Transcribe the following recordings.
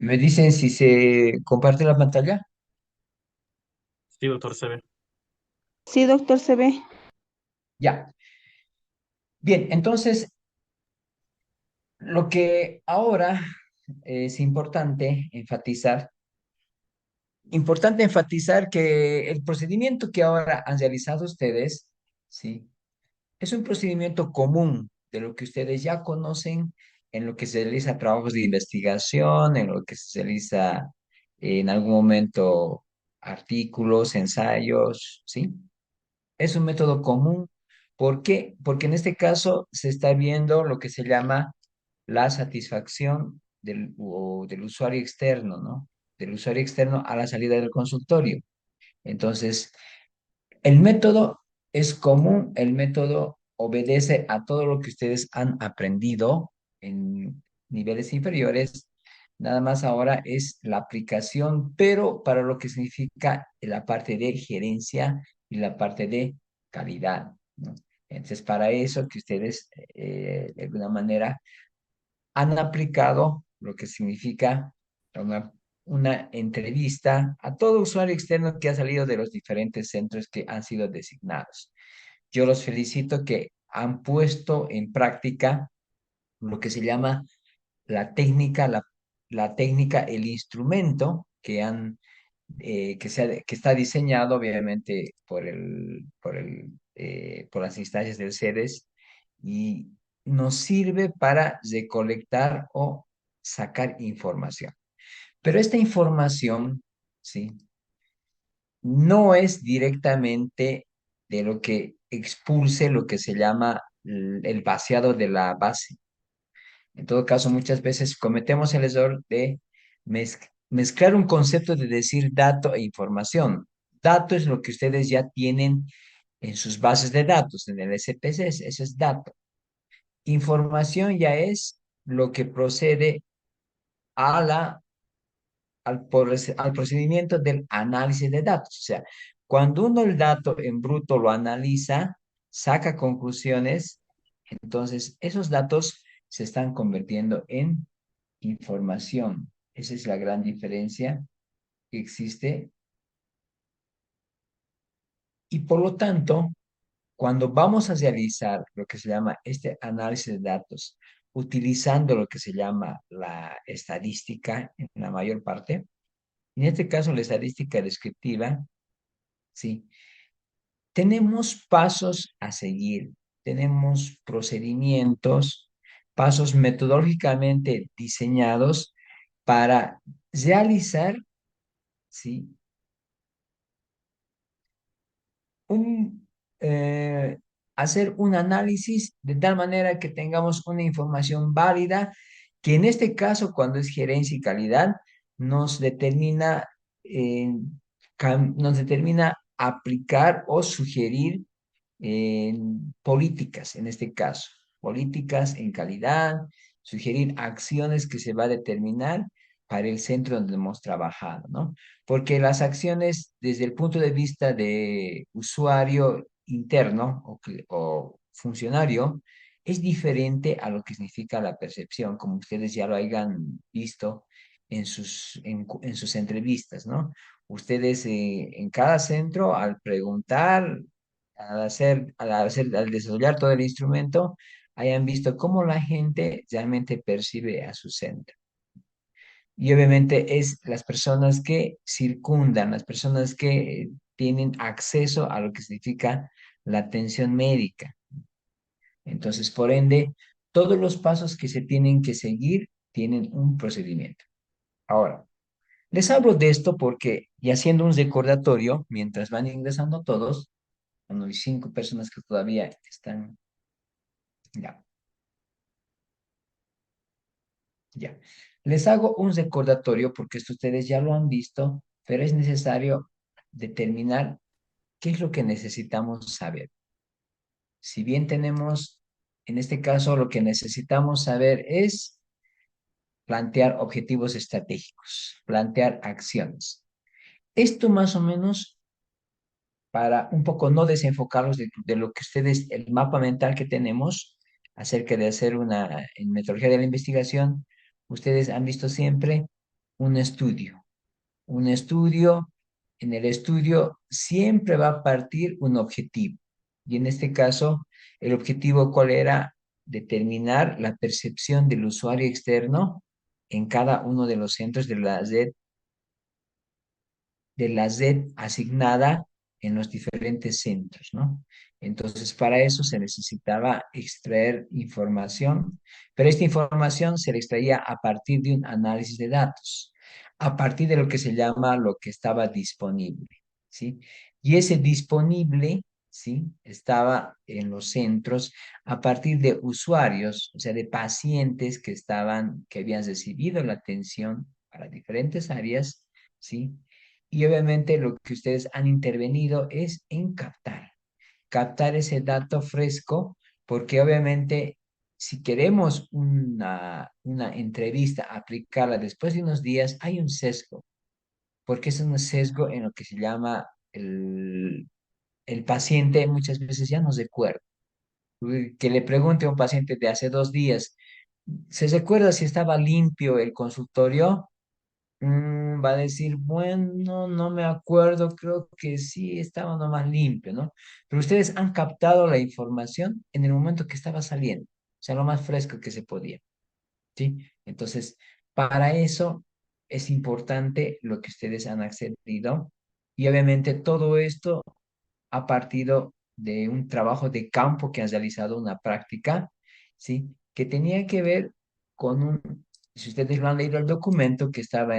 Me dicen si se comparte la pantalla. Sí, doctor, se ve. Sí, doctor, se ve. Ya. Bien, entonces, lo que ahora es importante enfatizar que el procedimiento que ahora han realizado ustedes, ¿sí? Es un procedimiento común de lo que ustedes ya conocen en lo que se realiza trabajos de investigación, en lo que se realiza en algún momento artículos, ensayos, ¿sí? Es un método común. ¿Por qué? Porque en este caso se está viendo lo que se llama la satisfacción del usuario externo, ¿no? Del usuario externo a la salida del consultorio. Entonces, el método es común, el método obedece a todo lo que ustedes han aprendido en niveles inferiores. Nada más ahora es la aplicación, pero para lo que significa la parte de gerencia y la parte de calidad, ¿no? Entonces, para eso que ustedes, de alguna manera, han aplicado lo que significa una, una entrevista a todo usuario externo que ha salido de los diferentes centros que han sido designados. Yo los felicito que han puesto en práctica lo que se llama la técnica, el instrumento que está diseñado obviamente por las instancias del CEDES y nos sirve para recolectar o sacar información. Pero esta información, ¿sí? No es directamente de lo que expulse lo que se llama el vaciado de la base. En todo caso, muchas veces cometemos el error de mezclar un concepto de decir dato e información. Dato es lo que ustedes ya tienen en sus bases de datos, en el SPSS, eso es dato. Información ya es lo que procede a al procedimiento del análisis de datos. O sea, cuando uno el dato en bruto lo analiza, saca conclusiones, entonces esos datos se están convirtiendo en información. Esa es la gran diferencia que existe. Y por lo tanto, cuando vamos a realizar lo que se llama este análisis de datos, utilizando lo que se llama la estadística en la mayor parte, en este caso la estadística descriptiva, ¿sí? Tenemos pasos a seguir, tenemos procedimientos, pasos metodológicamente diseñados para realizar, ¿sí? un, eh, hacer un análisis de tal manera que tengamos una información válida, que en este caso, cuando es gerencia y calidad, nos determina, nos determina aplicar o sugerir políticas, en este caso, políticas en calidad, sugerir acciones que se va a determinar para el centro donde hemos trabajado, ¿no? Porque las acciones desde el punto de vista de usuario interno o funcionario es diferente a lo que significa la percepción, como ustedes ya lo hayan visto en sus entrevistas, ¿no? Ustedes en cada centro, al preguntar, al desarrollar todo el instrumento, hayan visto cómo la gente realmente percibe a su centro. Y obviamente es las personas que circundan, las personas que tienen acceso a lo que significa la atención médica. Entonces, por ende, todos los pasos que se tienen que seguir tienen un procedimiento. Ahora, les hablo de esto porque, y haciendo un recordatorio, mientras van ingresando todos, bueno, hay 5 personas que todavía están, ya, ya. Les hago un recordatorio porque esto ustedes ya lo han visto, pero es necesario determinar qué es lo que necesitamos saber. Si bien tenemos, en este caso, lo que necesitamos saber es plantear objetivos estratégicos, plantear acciones. Esto más o menos para un poco no desenfocarlos de lo que ustedes, el mapa mental que tenemos acerca de hacer una, en metodología de la investigación, ustedes han visto siempre, un estudio. Un estudio, en el estudio siempre va a partir un objetivo. Y en este caso, el objetivo, ¿cuál era? Determinar la percepción del usuario externo en cada uno de los centros de la Z asignada en los diferentes centros, ¿no? Entonces, para eso se necesitaba extraer información, pero esta información se le extraía a partir de un análisis de datos, a partir de lo que se llama lo que estaba disponible, ¿sí? Y ese disponible, ¿sí? Estaba en los centros a partir de usuarios, o sea, de pacientes que habían recibido la atención para diferentes áreas, ¿sí? Y obviamente lo que ustedes han intervenido es en captar ese dato fresco, porque obviamente si queremos una entrevista, aplicarla después de unos días, hay un sesgo, porque es un sesgo en lo que se llama el paciente muchas veces ya no recuerda. Que le pregunte a un paciente de hace 2 días, ¿se recuerda si estaba limpio el consultorio? Va a decir, bueno, no me acuerdo, creo que sí estaba nomás limpio, ¿no? Pero ustedes han captado la información en el momento que estaba saliendo, o sea, lo más fresco que se podía, ¿sí? Entonces, para eso es importante lo que ustedes han accedido y obviamente todo esto ha partido de un trabajo de campo que han realizado, una práctica, ¿sí? Que tenía que ver con si ustedes lo han leído el documento que estaba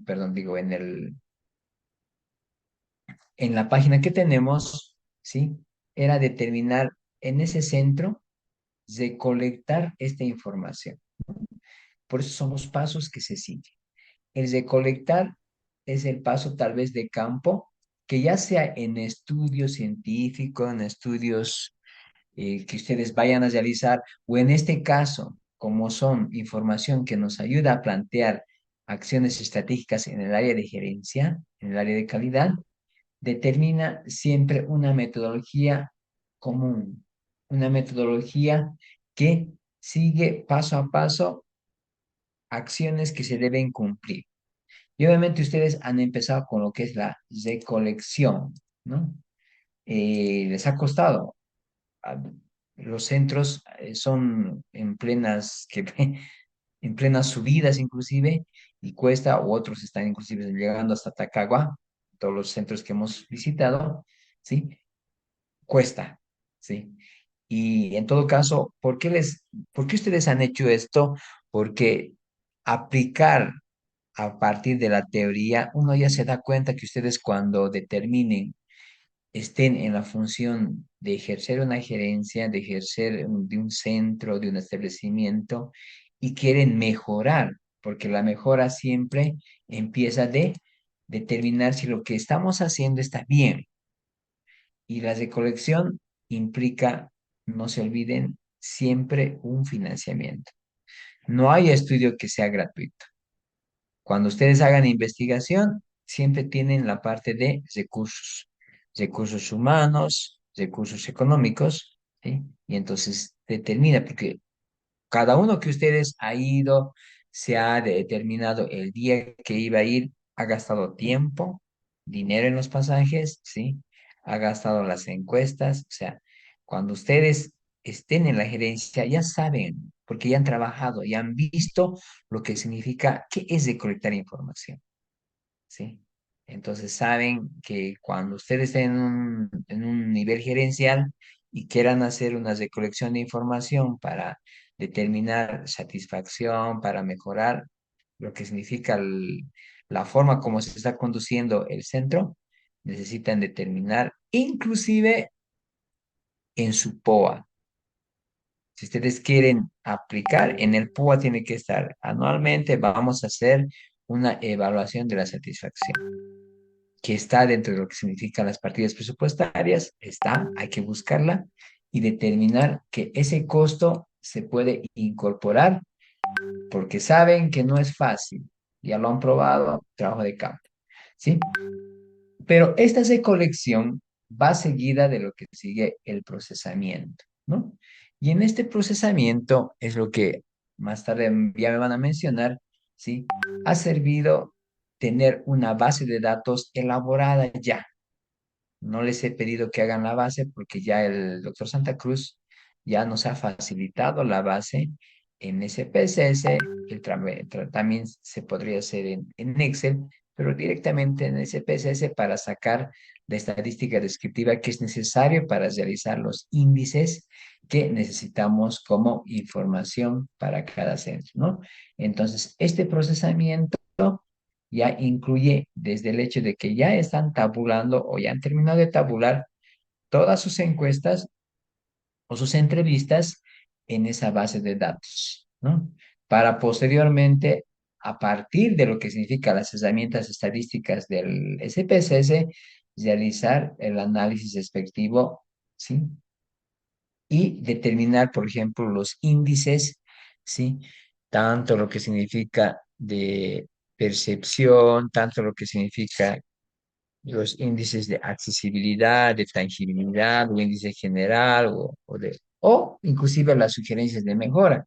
perdón, digo, en la página que tenemos, ¿sí? Era determinar en ese centro, recolectar esta información. Por eso son los pasos que se siguen. El recolectar es el paso tal vez de campo, que ya sea en estudios científicos, en estudios que ustedes vayan a realizar, o en este caso, como son información que nos ayuda a plantear acciones estratégicas en el área de gerencia, en el área de calidad, determina siempre una metodología común, una metodología que sigue paso a paso acciones que se deben cumplir. Y obviamente ustedes han empezado con lo que es la recolección, ¿no? Les ha costado. ah, Los centros son en plenas subidas inclusive, y cuesta, o otros están inclusive llegando hasta Tacagua, todos los centros que hemos visitado, ¿sí? Cuesta, ¿sí? Y en todo caso, por qué ustedes han hecho esto? Porque aplicar a partir de la teoría, uno ya se da cuenta que ustedes cuando determinen, estén en la función de ejercer una gerencia, de ejercer de un centro, de un establecimiento, y quieren mejorar, porque la mejora siempre empieza de determinar si lo que estamos haciendo está bien. Y la recolección implica, no se olviden, siempre un financiamiento. No hay estudio que sea gratuito. Cuando ustedes hagan investigación, siempre tienen la parte de recursos, recursos humanos, recursos económicos, ¿sí? Y entonces determina, porque cada uno que ustedes ha ido, se ha determinado el día que iba a ir, ha gastado tiempo, dinero en los pasajes, ¿sí? Ha gastado las encuestas, o sea, cuando ustedes estén en la gerencia, ya saben, porque ya han trabajado, ya han visto lo que significa, qué es recolectar información, ¿sí? Entonces saben que cuando ustedes estén en un nivel gerencial y quieran hacer una recolección de información para determinar satisfacción, para mejorar lo que significa la forma como se está conduciendo el centro, necesitan determinar inclusive en su POA. Si ustedes quieren aplicar, en el POA tiene que estar anualmente, vamos a hacer una evaluación de la satisfacción, que está dentro de lo que significan las partidas presupuestarias, está, hay que buscarla y determinar que ese costo se puede incorporar, porque saben que no es fácil, ya lo han probado, trabajo de campo, ¿sí? Pero esta recolección va seguida de lo que sigue el procesamiento, ¿no? Y en este procesamiento es lo que más tarde ya me van a mencionar, ¿sí? Ha servido tener una base de datos elaborada ya. No les he pedido que hagan la base porque ya el doctor Santa Cruz ya nos ha facilitado la base en SPSS. También se podría hacer en Excel, pero directamente en SPSS para sacar la estadística descriptiva que es necesario para realizar los índices que necesitamos como información para cada centro, ¿no? Entonces, este procesamiento ya incluye desde el hecho de que ya están tabulando o ya han terminado de tabular todas sus encuestas o sus entrevistas en esa base de datos, ¿no? Para posteriormente, a partir de lo que significan las herramientas estadísticas del SPSS, realizar el análisis respectivo, ¿sí? Y determinar, por ejemplo, los índices, ¿sí? Tanto lo que significa de percepción, tanto lo que significa los índices de accesibilidad, de tangibilidad, o índice general, o inclusive las sugerencias de mejora,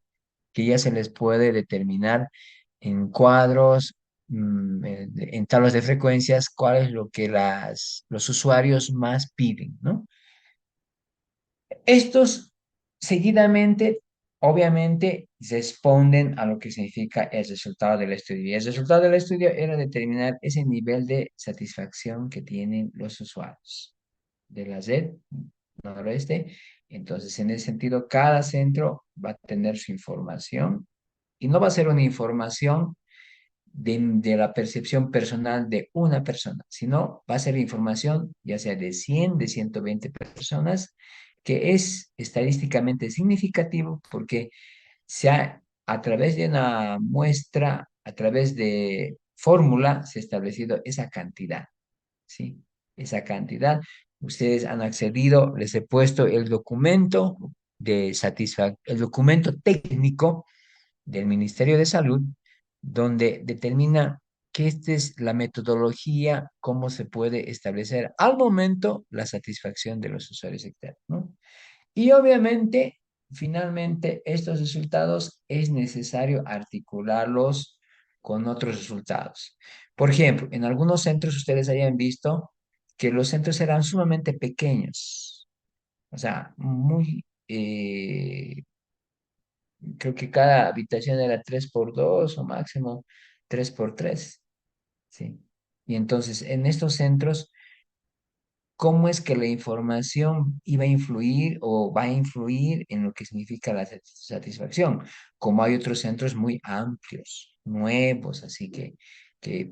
que ya se les puede determinar en cuadros, en tablas de frecuencias, cuál es lo que los usuarios más piden, ¿no? Estos seguidamente, obviamente, responden a lo que significa el resultado del estudio. Y el resultado del estudio era determinar ese nivel de satisfacción que tienen los usuarios de la red noroeste. Entonces, en ese sentido, cada centro va a tener su información y no va a ser una información de la percepción personal de una persona, sino va a ser información ya sea de 100, de 120 personas, que es estadísticamente significativo porque a través de una muestra, a través de fórmula, se ha establecido esa cantidad, ¿sí? Esa cantidad. Ustedes han accedido, les he puesto el documento técnico del Ministerio de Salud, donde determina que esta es la metodología, cómo se puede establecer al momento la satisfacción de los usuarios externos, ¿no? Y obviamente, finalmente, estos resultados es necesario articularlos con otros resultados. Por ejemplo, en algunos centros ustedes hayan visto que los centros eran sumamente pequeños, o sea, creo que cada habitación era 3 por 2 o máximo 3 por 3, ¿sí? Y entonces, en estos centros, ¿cómo es que la información iba a influir o va a influir en lo que significa la satisfacción? Como hay otros centros muy amplios, nuevos, así que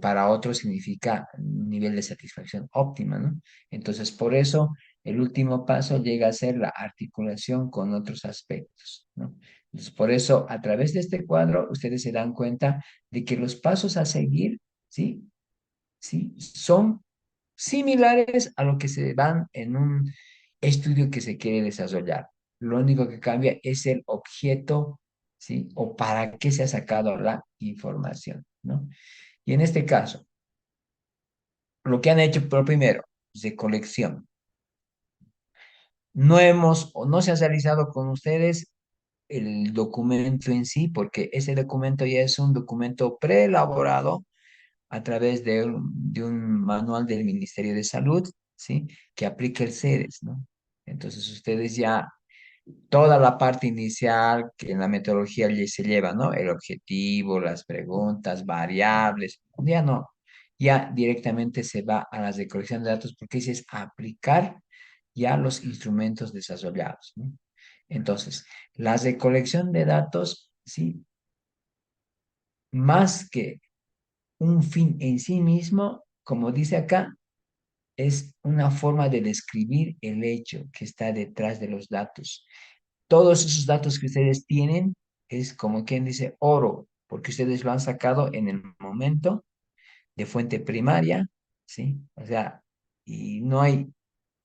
para otros significa un nivel de satisfacción óptima, ¿no? Entonces, por eso, el último paso llega a ser la articulación con otros aspectos, ¿no? Entonces, por eso, a través de este cuadro, ustedes se dan cuenta de que los pasos a seguir, ¿sí? ¿Sí? Son similares a lo que se van en un estudio que se quiere desarrollar. Lo único que cambia es el objeto, ¿sí? O para qué se ha sacado la información, ¿no? Y en este caso, lo que han hecho por primero, de colección. No hemos o no se ha realizado con ustedes el documento en sí, porque ese documento ya es un documento preelaborado a través de un manual del Ministerio de Salud, ¿sí? Que aplica el CEDES, ¿no? Entonces ustedes ya, toda la parte inicial que en la metodología se lleva, ¿no? El objetivo, las preguntas, variables, ya no, ya directamente se va a la recolección de datos porque ese es aplicar ya los instrumentos desarrollados, ¿no? Entonces, la recolección de datos, ¿sí? Más que un fin en sí mismo, como dice acá, es una forma de describir el hecho que está detrás de los datos. Todos esos datos que ustedes tienen es como quien dice oro, porque ustedes lo han sacado en el momento de fuente primaria, ¿sí? O sea, y no hay,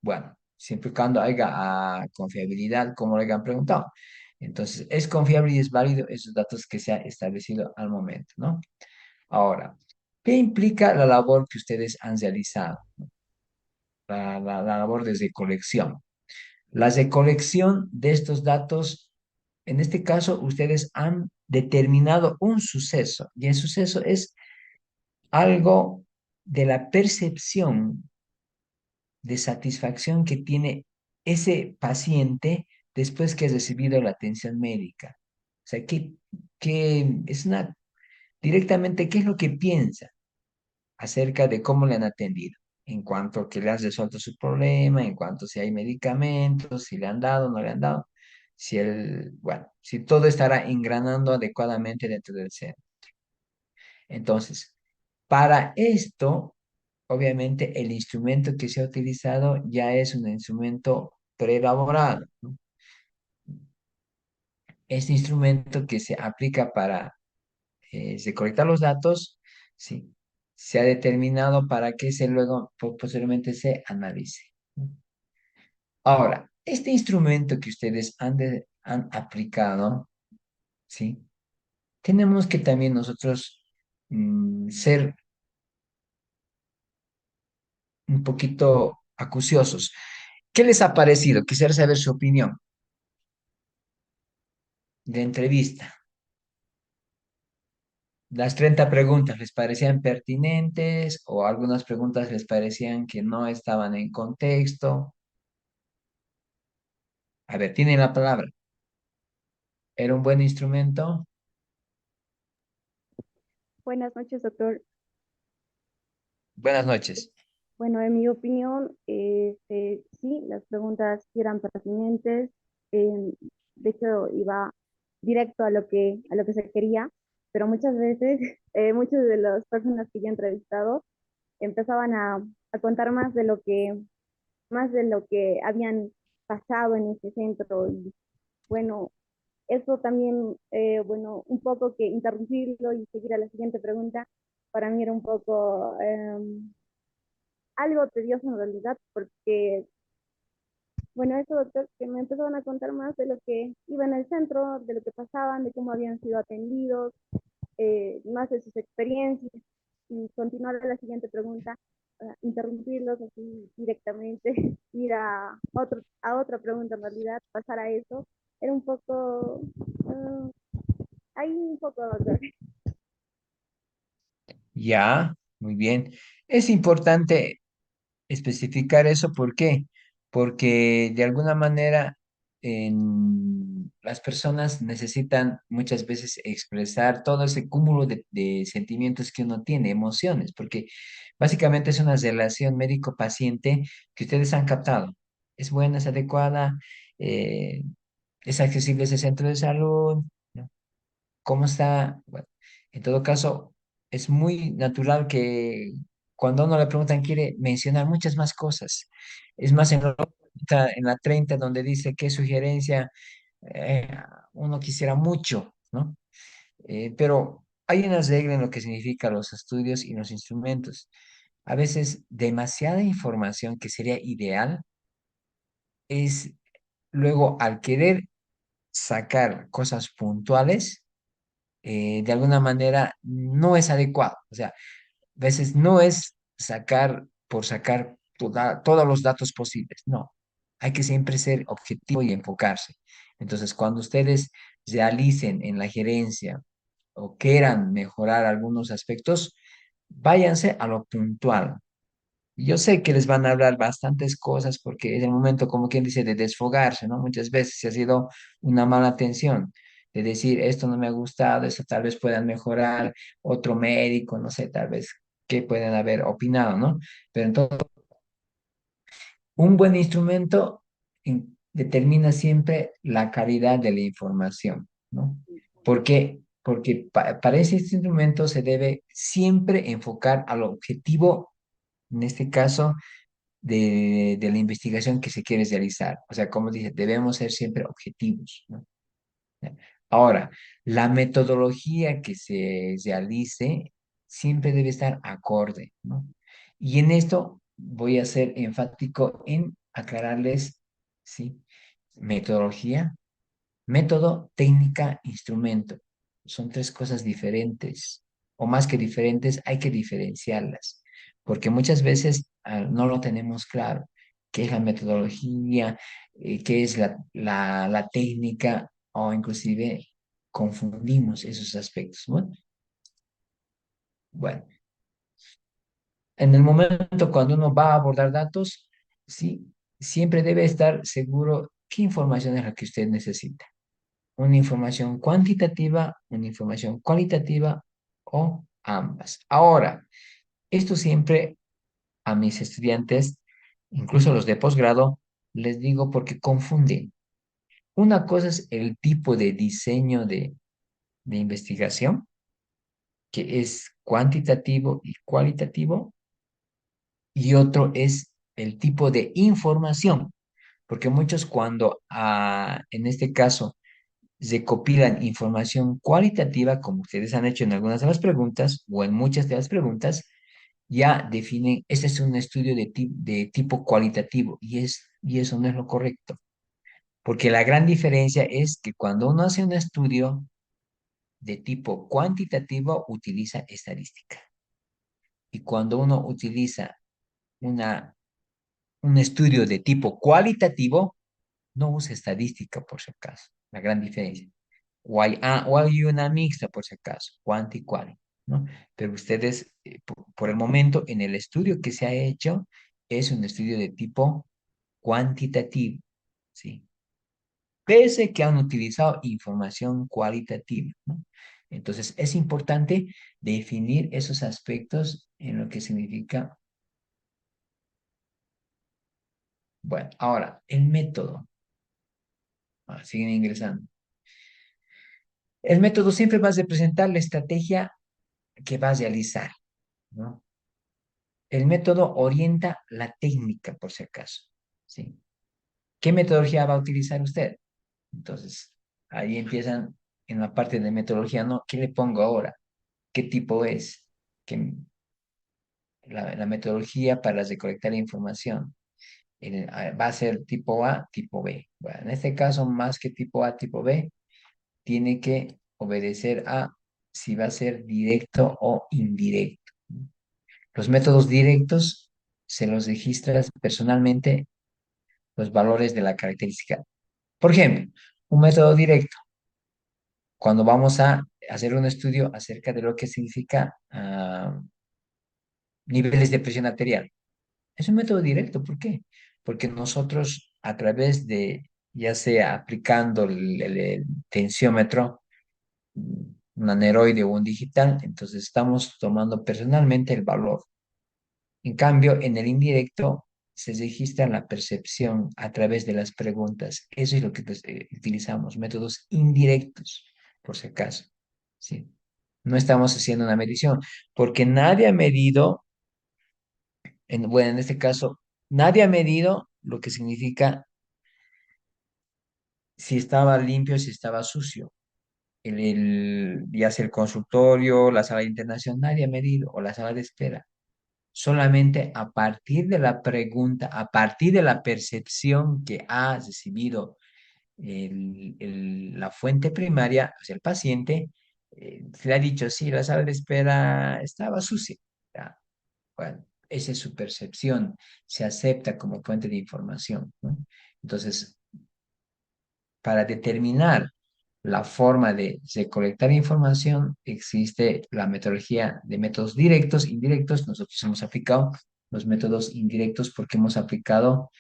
bueno, siempre y cuando haya confiabilidad, como le han preguntado. Entonces, es confiable y es válido esos datos que se ha establecido al momento, ¿no? Ahora, ¿qué implica la labor que ustedes han realizado? La labor de recolección. La recolección de estos datos En este caso, ustedes han determinado un suceso y el suceso es algo de la percepción de satisfacción que tiene ese paciente después que ha recibido la atención médica. O sea, que es una, directamente, ¿qué es lo que piensa acerca de cómo le han atendido? En cuanto a que le has resuelto su problema, en cuanto si hay medicamentos, si le han dado, no le han dado, si bueno, si todo estará engranando adecuadamente dentro del ser. Entonces, para esto, obviamente, el instrumento que se ha utilizado ya es un instrumento preelaborado, ¿no? Este instrumento que se aplica para recolectar los datos, sí, se ha determinado para que se luego posteriormente se analice, ¿no? Ahora, este instrumento que ustedes han aplicado, sí, tenemos que también nosotros ser un poquito acuciosos. ¿Qué les ha parecido? Quisiera saber su opinión de entrevista. Las 30 preguntas, ¿les parecían pertinentes o algunas preguntas les parecían que no estaban en contexto? A ver, tienen la palabra. ¿Era un buen instrumento? Buenas noches, doctor. Buenas noches. Bueno, en mi opinión, sí, las preguntas sí eran pertinentes. De hecho, iba directo a lo que se quería, pero muchas veces, muchas de las personas que yo he entrevistado empezaban a contar más de lo que habían pasado en ese centro. Y bueno, eso también, bueno, un poco que interrumpirlo y seguir a la siguiente pregunta, para mí era un poco algo tedioso en realidad, porque, bueno, eso, doctor, que me empezaron a contar más de lo que iba en el centro, de lo que pasaban, de cómo habían sido atendidos, más de sus experiencias, y continuar a la siguiente pregunta, interrumpirlos así directamente, ir a otra pregunta en realidad, pasar a eso, era un poco, ahí un poco, doctor. Ya, muy bien. Es importante especificar eso, ¿por qué? Porque de alguna manera las personas necesitan muchas veces expresar todo ese cúmulo de sentimientos que uno tiene, emociones, porque básicamente es una relación médico-paciente que ustedes han captado. Es buena, es adecuada, eh, es accesible ese centro de salud, ¿no? ¿Cómo está? Bueno, en todo caso, es muy natural que cuando a uno le preguntan quiere mencionar muchas más cosas. Es más, en la 30 donde dice qué sugerencia eh, uno quisiera mucho, ¿no? Pero hay una regla en lo que significa los estudios y los instrumentos. A veces demasiada información que sería ideal es luego al querer sacar cosas puntuales, de alguna manera no es adecuado. O sea, a veces no es sacar por sacar todos los datos posibles. No, hay que siempre ser objetivo y enfocarse. Entonces, cuando ustedes realicen en la gerencia o quieran mejorar algunos aspectos, váyanse a lo puntual. Yo sé que les van a hablar bastantes cosas porque es el momento, como quien dice, de desfogarse, ¿no? Muchas veces si ha sido una mala atención, de decir, esto no me ha gustado, esto tal vez puedan mejorar, otro médico, no sé, tal vez que puedan haber opinado, ¿no? Pero entonces, un buen instrumento determina siempre la calidad de la información, ¿no? ¿Por qué? Porque para ese instrumento se debe siempre enfocar al objetivo, en este caso, de la investigación que se quiere realizar. O sea, como dije, debemos ser siempre objetivos, ¿no? Ahora, la metodología que se realice siempre debe estar acorde, ¿no? Y en esto voy a ser enfático en aclararles, ¿sí? Metodología, método, técnica, instrumento. Son tres cosas diferentes, o más que diferentes, hay que diferenciarlas, porque muchas veces no lo tenemos claro, qué es la metodología, qué es la técnica. o inclusive confundimos esos aspectos. Bueno, en el momento cuando uno va a abordar datos, sí, siempre debe estar seguro qué información es la que usted necesita. Una información cuantitativa, una información cualitativa o ambas. Ahora, esto siempre a mis estudiantes, incluso los de posgrado, les digo porque confunden. Una cosa es el tipo de diseño de investigación, que es cuantitativo y cualitativo, y otro es el tipo de información, porque muchos cuando, en este caso, recopilan información cualitativa, como ustedes han hecho en algunas de las preguntas o en muchas de las preguntas, ya definen, este es un estudio de tipo cualitativo y eso no es lo correcto, porque la gran diferencia es que cuando uno hace un estudio de tipo cuantitativo, utiliza estadística. Y cuando uno utiliza una, un estudio de tipo cualitativo, no usa estadística por si acaso, la gran diferencia. O hay una mixta por si acaso, cuanti y quali, ¿no? Pero ustedes, por el momento, en el estudio que se ha hecho, es un estudio de tipo cuantitativo, ¿sí? Pese que han utilizado información cualitativa, ¿no? Entonces, es importante definir esos aspectos en lo que significa. Bueno, ahora, el método. Siguen ingresando. El método siempre va a representar la estrategia que va a realizar, ¿no? El método orienta la técnica, por si acaso, ¿sí? ¿Qué metodología va a utilizar usted? Entonces, ahí empiezan en la parte de metodología, ¿no? ¿Qué le pongo ahora? ¿Qué tipo es? ¿Qué, la metodología para recolectar información? Va a ser tipo A, tipo B. Bueno, en este caso, más que tipo A, tipo B, tiene que obedecer a si va a ser directo o indirecto. Los métodos directos se los registras personalmente los valores de la característica. Por ejemplo, un método directo, cuando vamos a hacer un estudio acerca de lo que significa niveles de presión arterial. Es un método directo, ¿por qué? Porque nosotros a través de, ya sea aplicando el tensiómetro, un aneroide o un digital, entonces estamos tomando personalmente el valor. En cambio, en el indirecto se registra la percepción a través de las preguntas. Eso es lo que utilizamos, métodos indirectos, por si acaso. ¿Sí? No estamos haciendo una medición, porque nadie ha medido, bueno, en este caso, nadie ha medido lo que significa si estaba limpio, si estaba sucio. Ya sea el consultorio, la sala de internación, nadie ha medido, o la sala de espera. Solamente a partir de la pregunta, a partir de la percepción que ha recibido la fuente primaria, o sea, el paciente, se le ha dicho, sí, la sala de espera estaba sucia. Ya, bueno, esa es su percepción, se acepta como fuente de información, ¿no? Entonces, para determinar la forma de recolectar información, existe la metodología de métodos directos, indirectos. Nosotros hemos aplicado los métodos indirectos porque hemos aplicado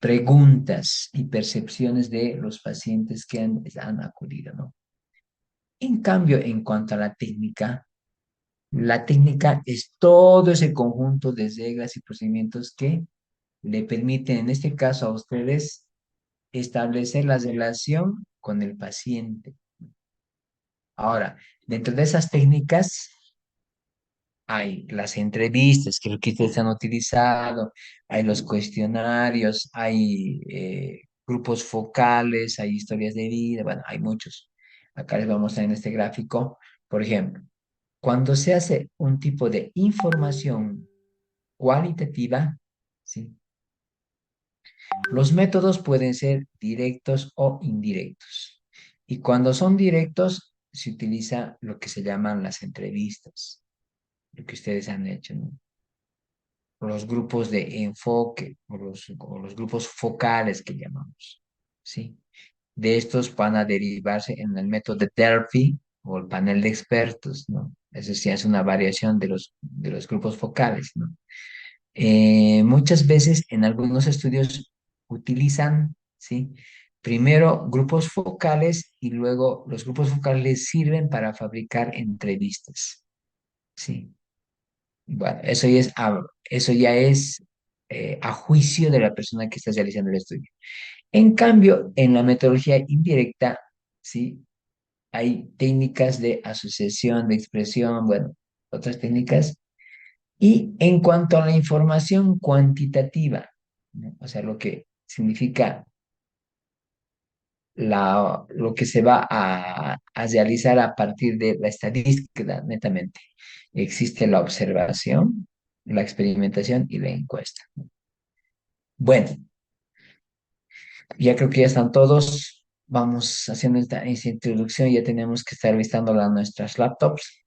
preguntas y percepciones de los pacientes que han acudido, ¿no? En cambio, en cuanto a la técnica es todo ese conjunto de reglas y procedimientos que le permiten, en este caso a ustedes, establecer la relación con el paciente. Ahora, dentro de esas técnicas hay las entrevistas, que es lo que ustedes han utilizado, hay los cuestionarios, hay grupos focales, hay historias de vida, bueno, hay muchos. Acá les vamos a mostrar en este gráfico, por ejemplo, cuando se hace un tipo de información cualitativa, ¿sí? Los métodos pueden ser directos o indirectos. Y cuando son directos, se utiliza lo que se llaman las entrevistas, lo que ustedes han hecho, ¿no? Los grupos de enfoque o los grupos focales que llamamos, ¿sí? de estos van a derivarse en el método de Delphi o el panel de expertos, ¿no? Eso sí es una variación de los grupos focales, ¿no? Muchas veces en algunos estudios utilizan, ¿sí? Primero grupos focales y luego los grupos focales sirven para fabricar entrevistas, ¿sí? Bueno, eso ya es a juicio de la persona que está realizando el estudio. En cambio, en la metodología indirecta, ¿sí? Hay técnicas de asociación, de expresión, bueno, otras técnicas. Y en cuanto a la información cuantitativa, ¿no? O sea, lo que significa lo que se va a realizar a partir de la estadística, netamente. Existe la observación, la experimentación y la encuesta. Bueno, ya creo que ya están todos. Vamos haciendo esta introducción. Ya tenemos que estar listando nuestras laptops.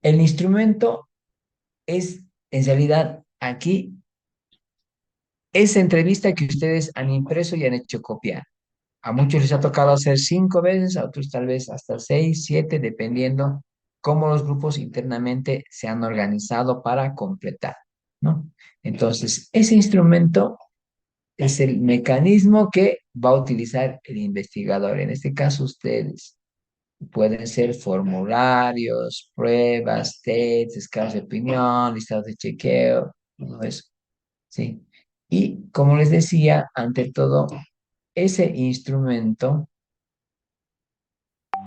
El instrumento es, en realidad, aquí, esa entrevista que ustedes han impreso y han hecho copiar. A muchos les ha tocado hacer 5 veces, a otros tal vez hasta 6, 7, dependiendo cómo los grupos internamente se han organizado para completar, ¿no? Entonces, ese instrumento es el mecanismo que va a utilizar el investigador. En este caso, ustedes pueden ser formularios, pruebas, tests, escalas de opinión, listados de chequeo, todo eso, ¿sí? Y como les decía, ante todo, ese instrumento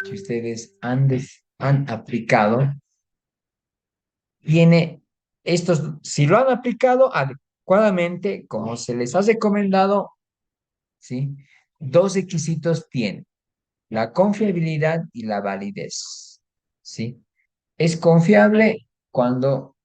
que ustedes han aplicado, tiene si lo han aplicado adecuadamente, como se les ha recomendado, ¿sí? Dos requisitos tiene, la confiabilidad y la validez, ¿sí? Es confiable cuando,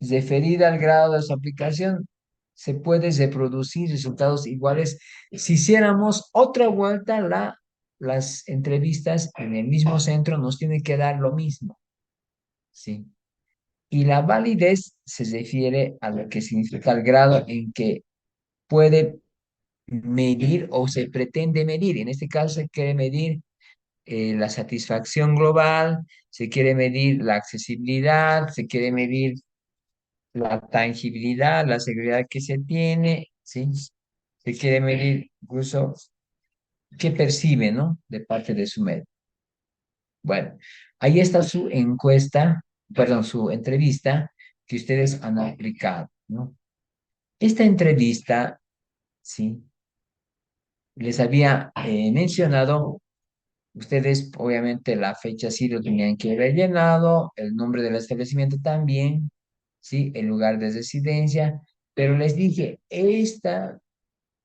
referida al grado de su aplicación, se puede reproducir resultados iguales. Si hiciéramos otra vuelta, las entrevistas en el mismo centro nos tienen que dar lo mismo, ¿sí? Y la validez se refiere a lo que significa el grado en que puede medir o se pretende medir. En este caso se quiere medir la satisfacción global, se quiere medir la accesibilidad, se quiere medir la tangibilidad, la seguridad que se tiene, ¿sí? Se quiere medir incluso qué percibe, ¿no? De parte de su medio. Bueno, ahí está su encuesta, perdón, su entrevista que ustedes han aplicado, ¿no? Esta entrevista, sí, les había mencionado, ustedes obviamente la fecha sí lo tenían que haber llenado, el nombre del establecimiento también, sí, el lugar de residencia, pero les dije, esta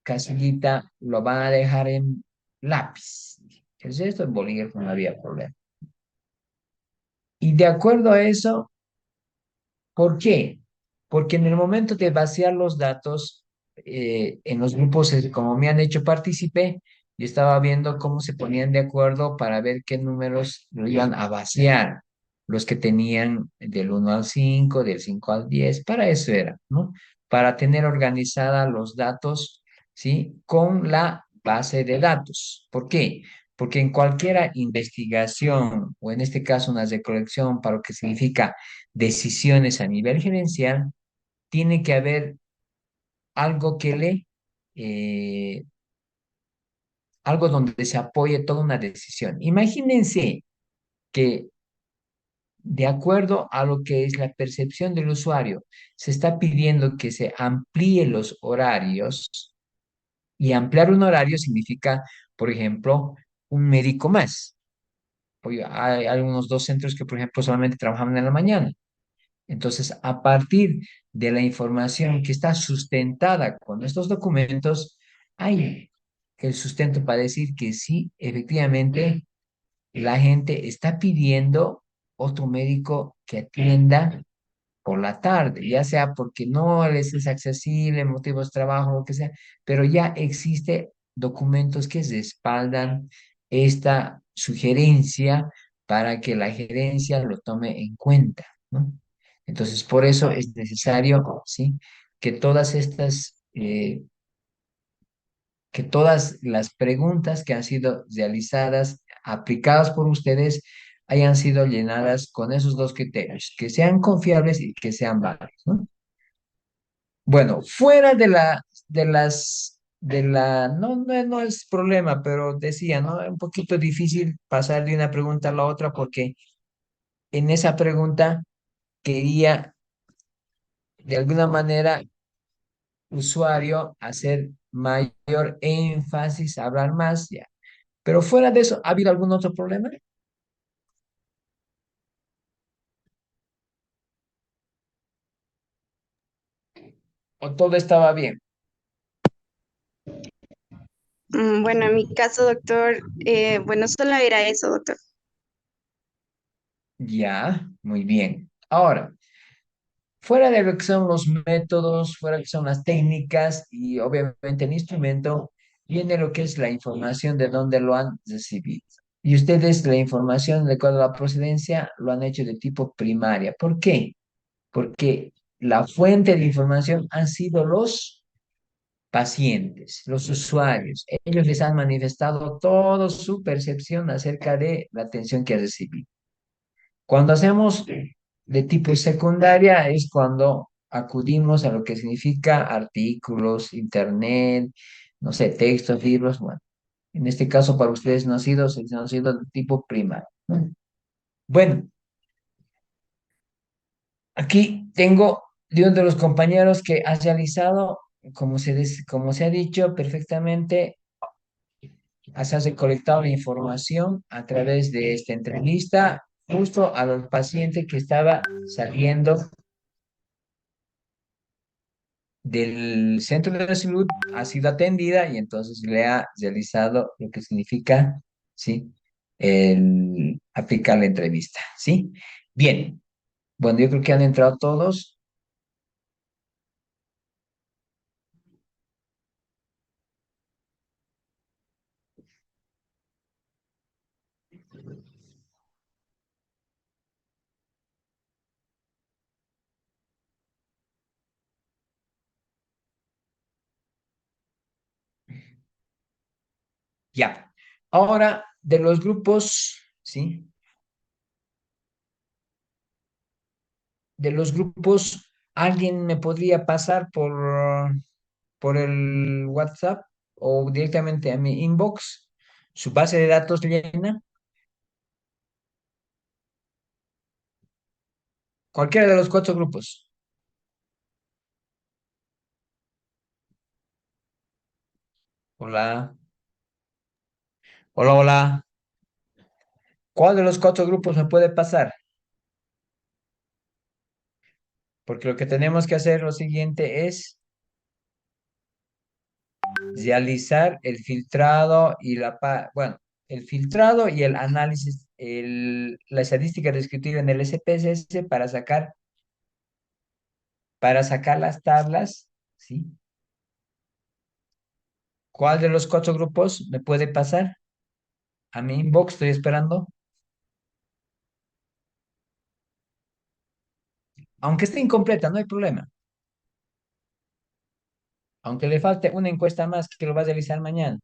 casillita lo van a dejar en lápiz. El resto en bolígrafo no había problema. Y de acuerdo a eso, ¿por qué? Porque en el momento de vaciar los datos en los grupos, como me han hecho partícipe, yo estaba viendo cómo se ponían de acuerdo para ver qué números lo iban a vaciar. Los que tenían del 1 al 5, del 5 al 10, para eso era, ¿no? Para tener organizada los datos, ¿sí? Con la base de datos. ¿Por qué? Porque en cualquier investigación, o en este caso una recolección para lo que significa decisiones a nivel gerencial, tiene que haber algo eh, algo donde se apoye toda una decisión. Imagínense que de acuerdo a lo que es la percepción del usuario, se está pidiendo que se amplíe los horarios, y ampliar un horario significa, por ejemplo, un médico más. Oye, hay algunos dos centros que, por ejemplo, solamente trabajan en la mañana. Entonces, a partir de la información que está sustentada con estos documentos, hay el sustento para decir que sí, efectivamente, la gente está pidiendo otro médico que atienda por la tarde, ya sea porque no les es accesible, motivos de trabajo, lo que sea, pero ya existe documentos que respaldan esta sugerencia para que la gerencia lo tome en cuenta, ¿no? Entonces, por eso es necesario, ¿sí? Que todas estas que todas las preguntas que han sido realizadas, aplicadas por ustedes, hayan sido llenadas con esos dos criterios, que sean confiables y que sean válidos, ¿no? Bueno, fuera no es problema, pero decía, ¿no? Es un poquito difícil pasar de una pregunta a la otra porque en esa pregunta quería, de alguna manera, usuario hacer mayor énfasis, hablar más, ya. Pero fuera de eso, ¿ha habido algún otro problema? ¿O todo estaba bien? Bueno, en mi caso, doctor, bueno, solo era eso, doctor. Ya, muy bien. Ahora, fuera de lo que son los métodos, fuera de lo que son las técnicas y obviamente el instrumento, viene lo que es la información de dónde lo han recibido. Y ustedes la información de acuerdo a la procedencia lo han hecho de tipo primaria. ¿Por qué? Porque la fuente de información han sido los pacientes, los usuarios. Ellos les han manifestado toda su percepción acerca de la atención que ha recibido. Cuando hacemos de tipo secundaria es cuando acudimos a lo que significa artículos, internet, no sé, textos, libros, bueno. En este caso para ustedes no ha sido de tipo primario, ¿no? Bueno, aquí tengo de uno de los compañeros que ha realizado, como se ha dicho perfectamente, has recolectado la información a través de esta entrevista justo al paciente que estaba saliendo del centro de la salud, ha sido atendida y entonces le ha realizado lo que significa, ¿sí? El aplicar la entrevista, ¿sí? Bien, bueno, yo creo que han entrado todos. Ya. Ahora, de los grupos, ¿sí? De los grupos, ¿alguien me podría pasar por el WhatsApp o directamente a mi inbox su base de datos llena? Cualquiera de los cuatro grupos. Hola, hola, hola. ¿Cuál de los cuatro grupos me puede pasar? Porque lo que tenemos que hacer lo siguiente es realizar el filtrado y bueno, el filtrado y el análisis, la estadística descriptiva en el SPSS para sacar las tablas, ¿sí? ¿Cuál de los cuatro grupos me puede pasar? A mi inbox estoy esperando. Aunque esté incompleta, no hay problema. Aunque le falte una encuesta más que lo va a realizar mañana.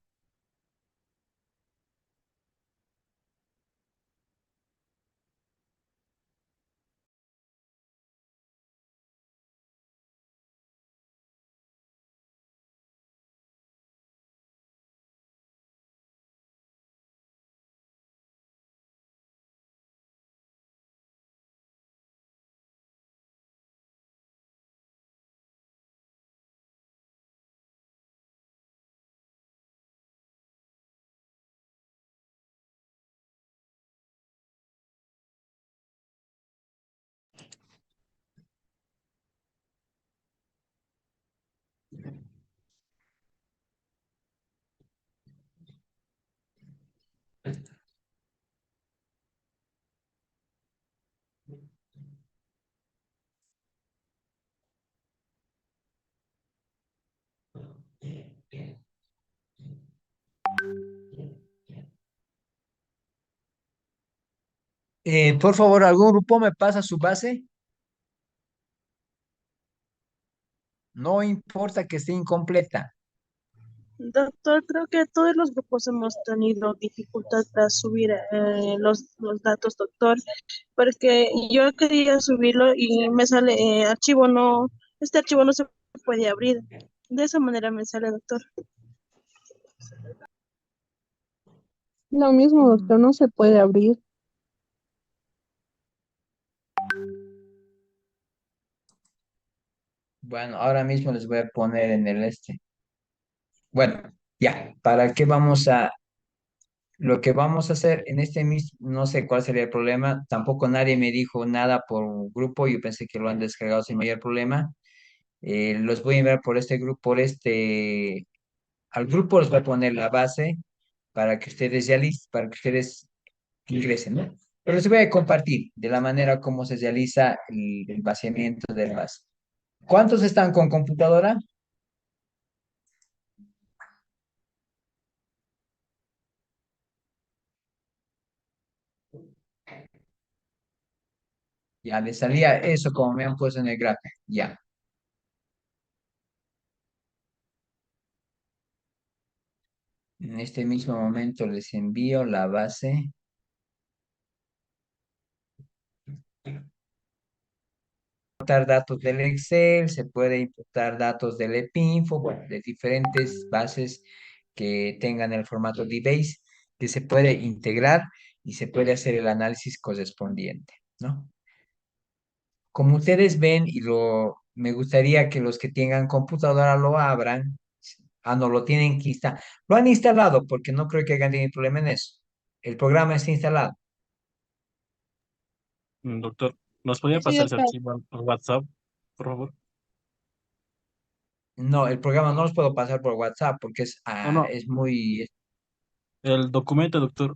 Por favor, ¿algún grupo me pasa su base? No importa que esté incompleta. Doctor, creo que todos los grupos hemos tenido dificultad para subir los datos, doctor, porque yo quería subirlo y me sale archivo no, este archivo no se puede abrir. De esa manera me sale, doctor. Lo mismo, doctor, no se puede abrir. Bueno, ahora mismo les voy a poner en el este. Bueno, ya, ¿para qué vamos a lo que vamos a hacer en este mismo, no sé cuál sería el problema, tampoco nadie me dijo nada por grupo, yo pensé que lo han descargado sin mayor problema. Los voy a enviar por este grupo, al grupo les voy a poner la base para que ustedes ya para que ustedes ingresen, ¿no? Pero les voy a compartir de la manera como se realiza el vaciamiento de la base. ¿Cuántos están con computadora? Ya les salía eso como me han puesto en el gráfico. Ya. En este mismo momento les envío la base. Importar datos del Excel, se puede importar datos del EPINFO, bueno, de diferentes bases que tengan el formato DBase, que se puede integrar y se puede hacer el análisis correspondiente, ¿no? Como ustedes ven, me gustaría que los que tengan computadora lo abran. Ah, no, lo tienen que instalar. Lo han instalado porque no creo que hayan tenido problema en eso. El programa está instalado. Doctor, ¿nos podría Sí, pasar ese doctor. archivo al WhatsApp, por favor? No, el programa no los puedo pasar por WhatsApp porque No, no, es muy... el documento, doctor.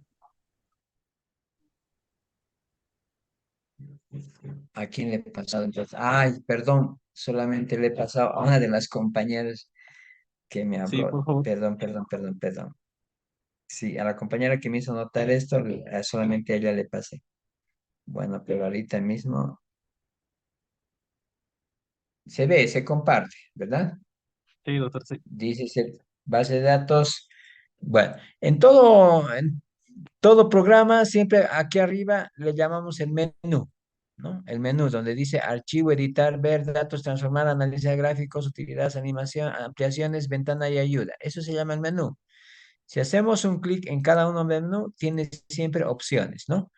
¿A quién le he pasado entonces? Ay, perdón, solamente le he pasado a una de las compañeras que me Sí, habló. por favor. Perdón. Sí, a la compañera que me hizo notar esto, solamente a ella le pasé. Bueno, pero ahorita mismo se ve, se comparte, ¿verdad? Sí, doctor, sí. Dice base de datos. Bueno, en todo programa, siempre aquí arriba le llamamos el menú, ¿no? El menú donde dice archivo, editar, ver datos, transformar, analizar gráficos, utilidades, animación, ampliaciones, ventana y ayuda. Eso se llama el menú. Si hacemos un clic en cada uno del menú, tiene siempre opciones, ¿no?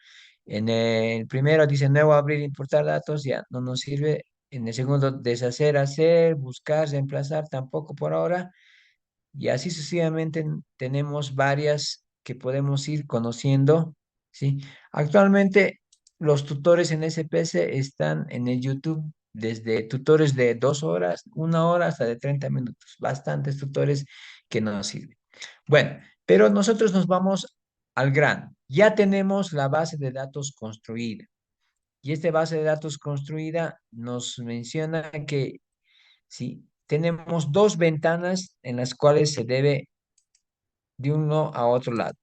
En el primero dice nuevo, abrir, importar datos, ya no nos sirve. En el segundo, deshacer, hacer, buscar, reemplazar, tampoco por ahora. Y así sucesivamente tenemos varias que podemos ir conociendo, ¿sí? Actualmente los tutores en SPS están en el YouTube desde tutores de 2 horas, 1 hora hasta de 30 minutos. Bastantes tutores que nos sirven. Bueno, pero nosotros nos vamos al grano. Ya tenemos la base de datos construida. Y esta base de datos construida nos menciona que sí, tenemos dos ventanas en las cuales se debe de uno a otro lado.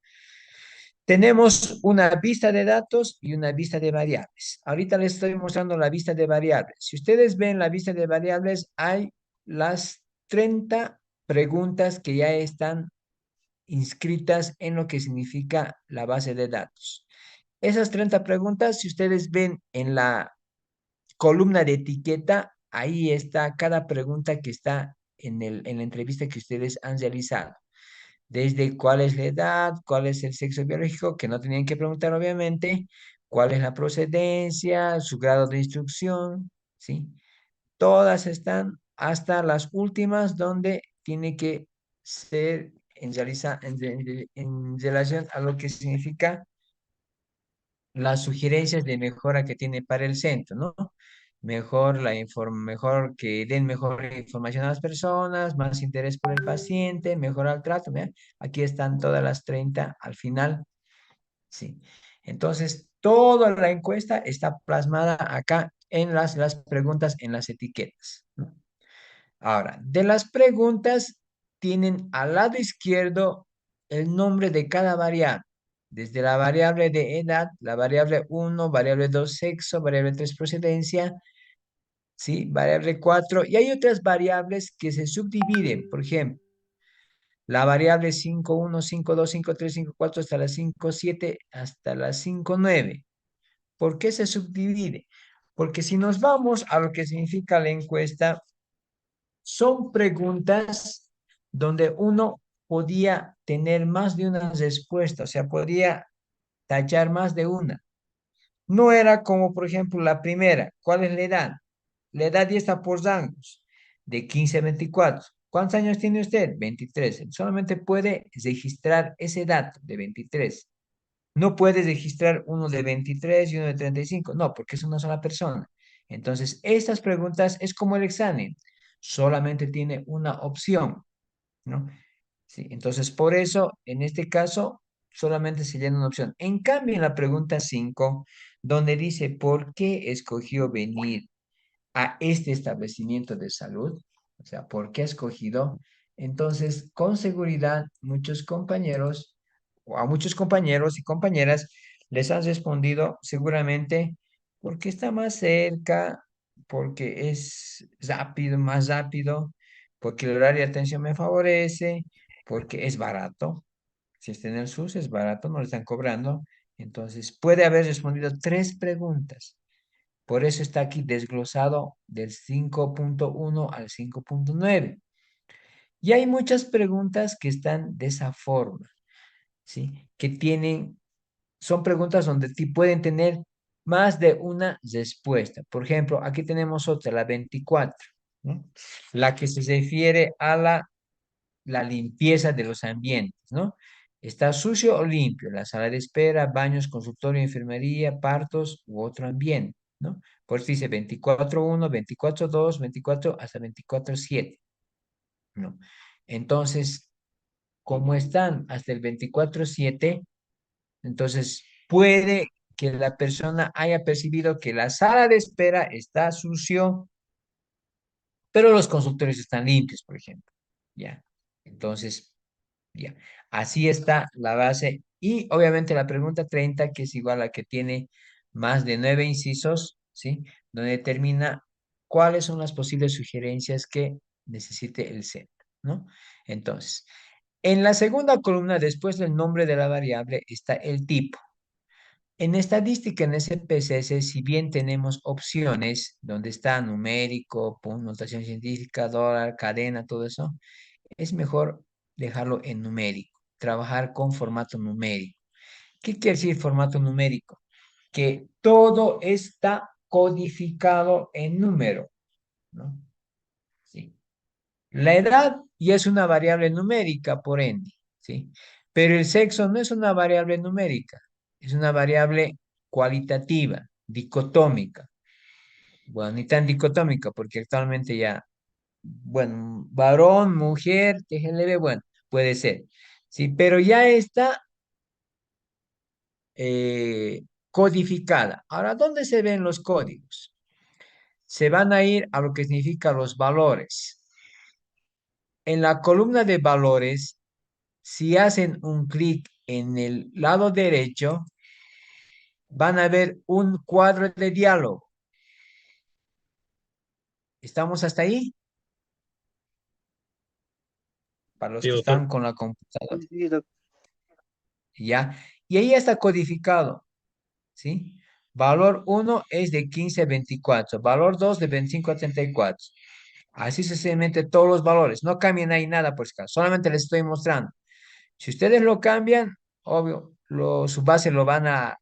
Tenemos una vista de datos y una vista de variables. Ahorita les estoy mostrando la vista de variables. Si ustedes ven la vista de variables, hay las 30 preguntas que ya están inscritas en lo que significa la base de datos. Esas 30 preguntas, si ustedes ven en la columna de etiqueta, ahí está cada pregunta que está en la entrevista que ustedes han realizado. Desde cuál es la edad, cuál es el sexo biológico, que no tenían que preguntar obviamente, cuál es la procedencia, su grado de instrucción, ¿sí? Todas están hasta las últimas donde tiene que ser en relación a lo que significa las sugerencias de mejora que tiene para el centro, ¿no? Mejor que den mejor información a las personas, más interés por el paciente, mejorar el trato. ¿Ve? Aquí están todas las 30 al final. Sí. Entonces, toda la encuesta está plasmada acá en las preguntas, en las etiquetas, ¿no? Ahora, de las preguntas tienen al lado izquierdo el nombre de cada variable. Desde la variable de edad, la variable 1, variable 2 sexo, variable 3 procedencia, ¿sí? Variable 4. Y hay otras variables que se subdividen. Por ejemplo, La variable 5.1, 5.2, 5.3, 5.4 hasta la 5.7 hasta la 5.9. ¿Por qué se subdivide? Porque si nos vamos a lo que significa la encuesta, son preguntas donde uno podía tener más de una respuesta, o sea, podría tachar más de una. No era como, por ejemplo, la primera. ¿Cuál es la edad? La edad ya está por rangos, de 15 a 24. ¿Cuántos años tiene usted? 23. Solamente puede registrar ese dato de 23. No puede registrar uno de 23 y uno de 35. No, porque es una sola persona. Entonces, estas preguntas es como el examen. Solamente tiene una opción, ¿no? Sí, entonces, por eso, en este caso, solamente se llena una opción. En cambio, en la pregunta 5, donde dice, ¿por qué escogió venir a este establecimiento de salud? O sea, ¿por qué ha escogido? Entonces, con seguridad, muchos compañeros, o a muchos compañeros y compañeras, les han respondido seguramente porque está más cerca, porque es rápido, más rápido, porque el horario de atención me favorece, porque es barato. Si está en el SUS, es barato, no le están cobrando. Entonces, puede haber respondido 3 preguntas. Por eso está aquí desglosado del 5.1 al 5.9. Y hay muchas preguntas que están de esa forma, ¿sí? Que son preguntas donde pueden tener más de una respuesta. Por ejemplo, aquí tenemos otra, la 24, ¿no? La que se refiere a la limpieza de los ambientes, ¿no? ¿Está sucio o limpio? La sala de espera, baños, consultorio, enfermería, partos u otro ambiente, ¿no? Por eso dice 24.1, 24.2, 24 hasta 24.7, ¿no? Entonces, como están hasta el 24.7, entonces puede que la persona haya percibido que la sala de espera está sucio, pero los consultorios están limpios, por ejemplo, ¿ya? Entonces, ya, así está la base. Y obviamente la pregunta 30, que es igual a que tiene más de 9 incisos, ¿sí? Donde determina cuáles son las posibles sugerencias que necesite el centro, ¿no? Entonces, en la segunda columna, después del nombre de la variable, está el tipo. En estadística, en SPSS, si bien tenemos opciones donde está numérico, notación científica, dólar, cadena, todo eso, es mejor dejarlo en numérico, trabajar con formato numérico. ¿Qué quiere decir formato numérico? Que todo está codificado en número, ¿no? Sí. La edad ya es una variable numérica, por ende, ¿sí? Pero el sexo no es una variable numérica, es una variable cualitativa, dicotómica. Bueno, ni tan dicotómica, porque actualmente ya, bueno, varón, mujer, TGLB, bueno, puede ser. Sí, pero ya está codificada. Ahora, ¿dónde se ven los códigos? Se van a ir a lo que significa los valores. En la columna de valores, si hacen un clic en el lado derecho, van a ver un cuadro de diálogo. ¿Estamos hasta ahí? Para los Sí, que doctor. están con la computadora. ¿Ya? Y ahí está codificado, ¿sí? Valor 1 es de 15 a 24, valor 2 de 25 a 34. Así sucesivamente todos los valores. No cambian ahí nada por si acaso, solamente les estoy mostrando. Si ustedes lo cambian, obvio, su base lo van a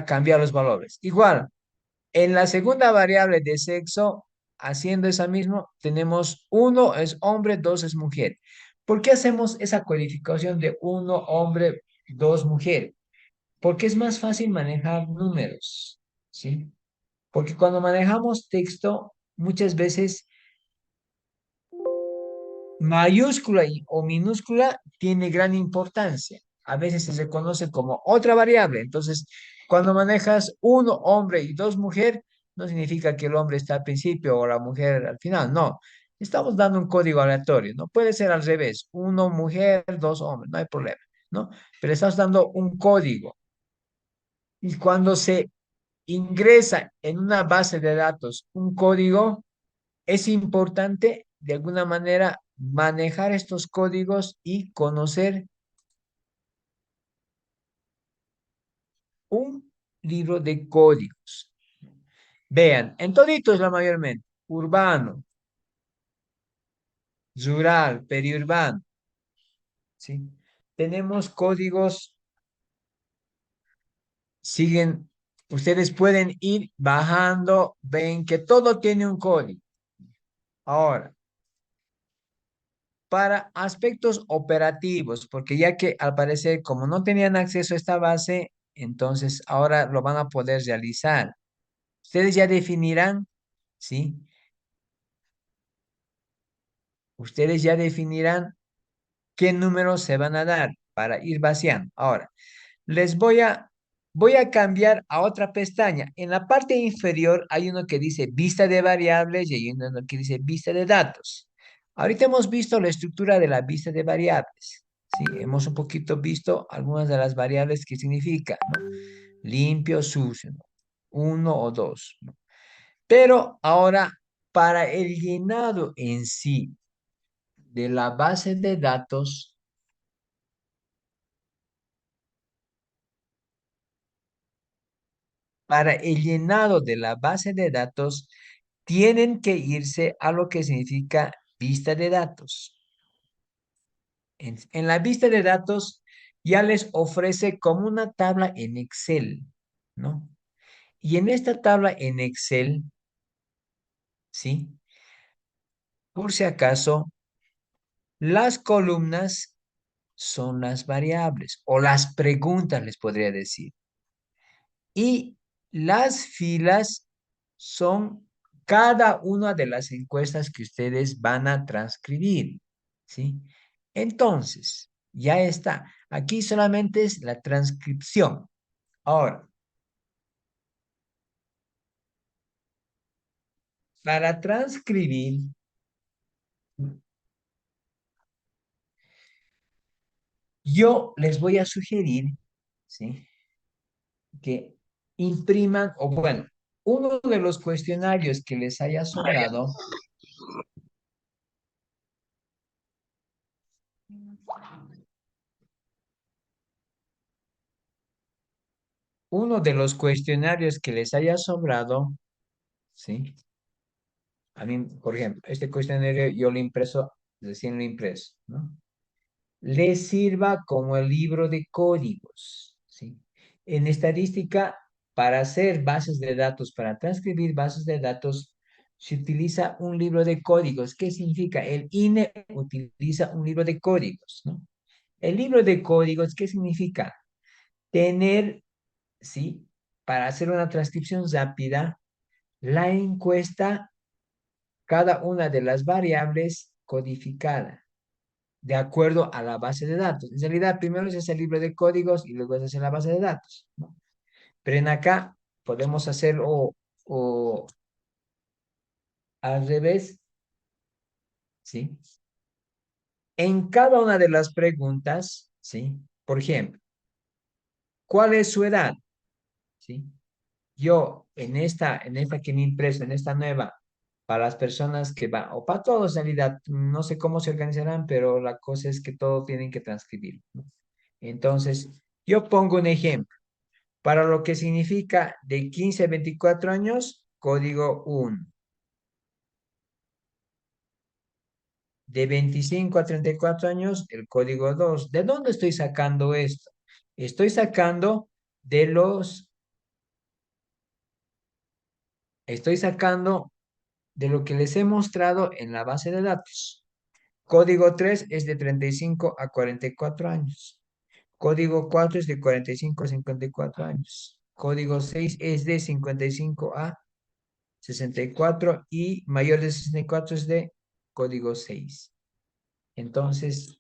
cambiar los valores. Igual, en la segunda variable de sexo, haciendo esa misma, tenemos 1 es hombre, 2 es mujer. ¿Por qué hacemos esa codificación de 1 hombre, 2 mujer? Porque es más fácil manejar números, ¿sí? Porque cuando manejamos texto, muchas veces mayúscula o minúscula tiene gran importancia. A veces se reconoce como otra variable. Entonces, cuando manejas 1 hombre y 2 mujer, no significa que el hombre está al principio o la mujer al final. No, estamos dando un código aleatorio. No puede ser al revés. 1 mujer, 2 hombres, no hay problema, ¿no? Pero estamos dando un código. Y cuando se ingresa en una base de datos un código, es importante de alguna manera manejar estos códigos y conocer un libro de códigos. Vean, en toditos la mayormente, urbano, rural, periurbano, ¿sí? Tenemos códigos, siguen, ustedes pueden ir bajando, ven que todo tiene un código. Ahora, para aspectos operativos, porque ya que al parecer como no tenían acceso a esta base, entonces ahora lo van a poder realizar. Ustedes ya definirán, ¿sí? Ustedes ya definirán qué números se van a dar para ir vaciando. Ahora, les voy a cambiar a otra pestaña. En la parte inferior hay uno que dice vista de variables y hay uno que dice vista de datos. Ahorita hemos visto la estructura de la vista de variables. Sí, hemos un poquito visto algunas de las variables que significa, ¿no? Limpio, sucio, ¿no? Uno o dos, ¿no? Pero ahora, para el llenado en sí de la base de datos, para el llenado de la base de datos, tienen que irse a lo que significa vista de datos. En la vista de datos ya les ofrece como una tabla en Excel, ¿no? Y en esta tabla en Excel, ¿sí? Por si acaso, las columnas son las variables o las preguntas, les podría decir. Y las filas son cada una de las encuestas que ustedes van a transcribir, ¿sí? Entonces, ya está. Aquí solamente es la transcripción. Ahora, para transcribir, yo les voy a sugerir, ¿sí? Que impriman, o bueno, uno de los cuestionarios que les haya sobrado, uno de los cuestionarios que les haya sobrado, ¿sí? A mí, por ejemplo, este cuestionario yo lo impreso, recién lo impreso, ¿no? Les sirva como el libro de códigos, ¿sí? En estadística, para hacer bases de datos, para transcribir bases de datos, se utiliza un libro de códigos. ¿Qué significa? El INE utiliza un libro de códigos, ¿no? El libro de códigos, ¿qué significa? Tener, ¿sí? Para hacer una transcripción rápida, la encuesta, cada una de las variables codificada de acuerdo a la base de datos. En realidad, primero se hace el libro de códigos y luego se hace la base de datos, ¿no? Pero en acá podemos hacerlo o al revés, ¿sí? En cada una de las preguntas, ¿sí? Por ejemplo, ¿cuál es su edad? ¿Sí? Yo en esta que me impreso, en esta nueva, para las personas que van, o para todos en realidad, no sé cómo se organizarán, pero la cosa es que todo tienen que transcribir, ¿no? Entonces, yo pongo un ejemplo. Para lo que significa de 15 a 24 años, código 1. De 25 a 34 años, el código 2. ¿De dónde estoy sacando esto? Estoy sacando de estoy sacando de lo que les he mostrado en la base de datos. Código 3 es de 35 a 44 años. Código 4 es de 45 a 54 años. Código 6 es de 55 a 64 y mayor de 64 es de código 6. Entonces,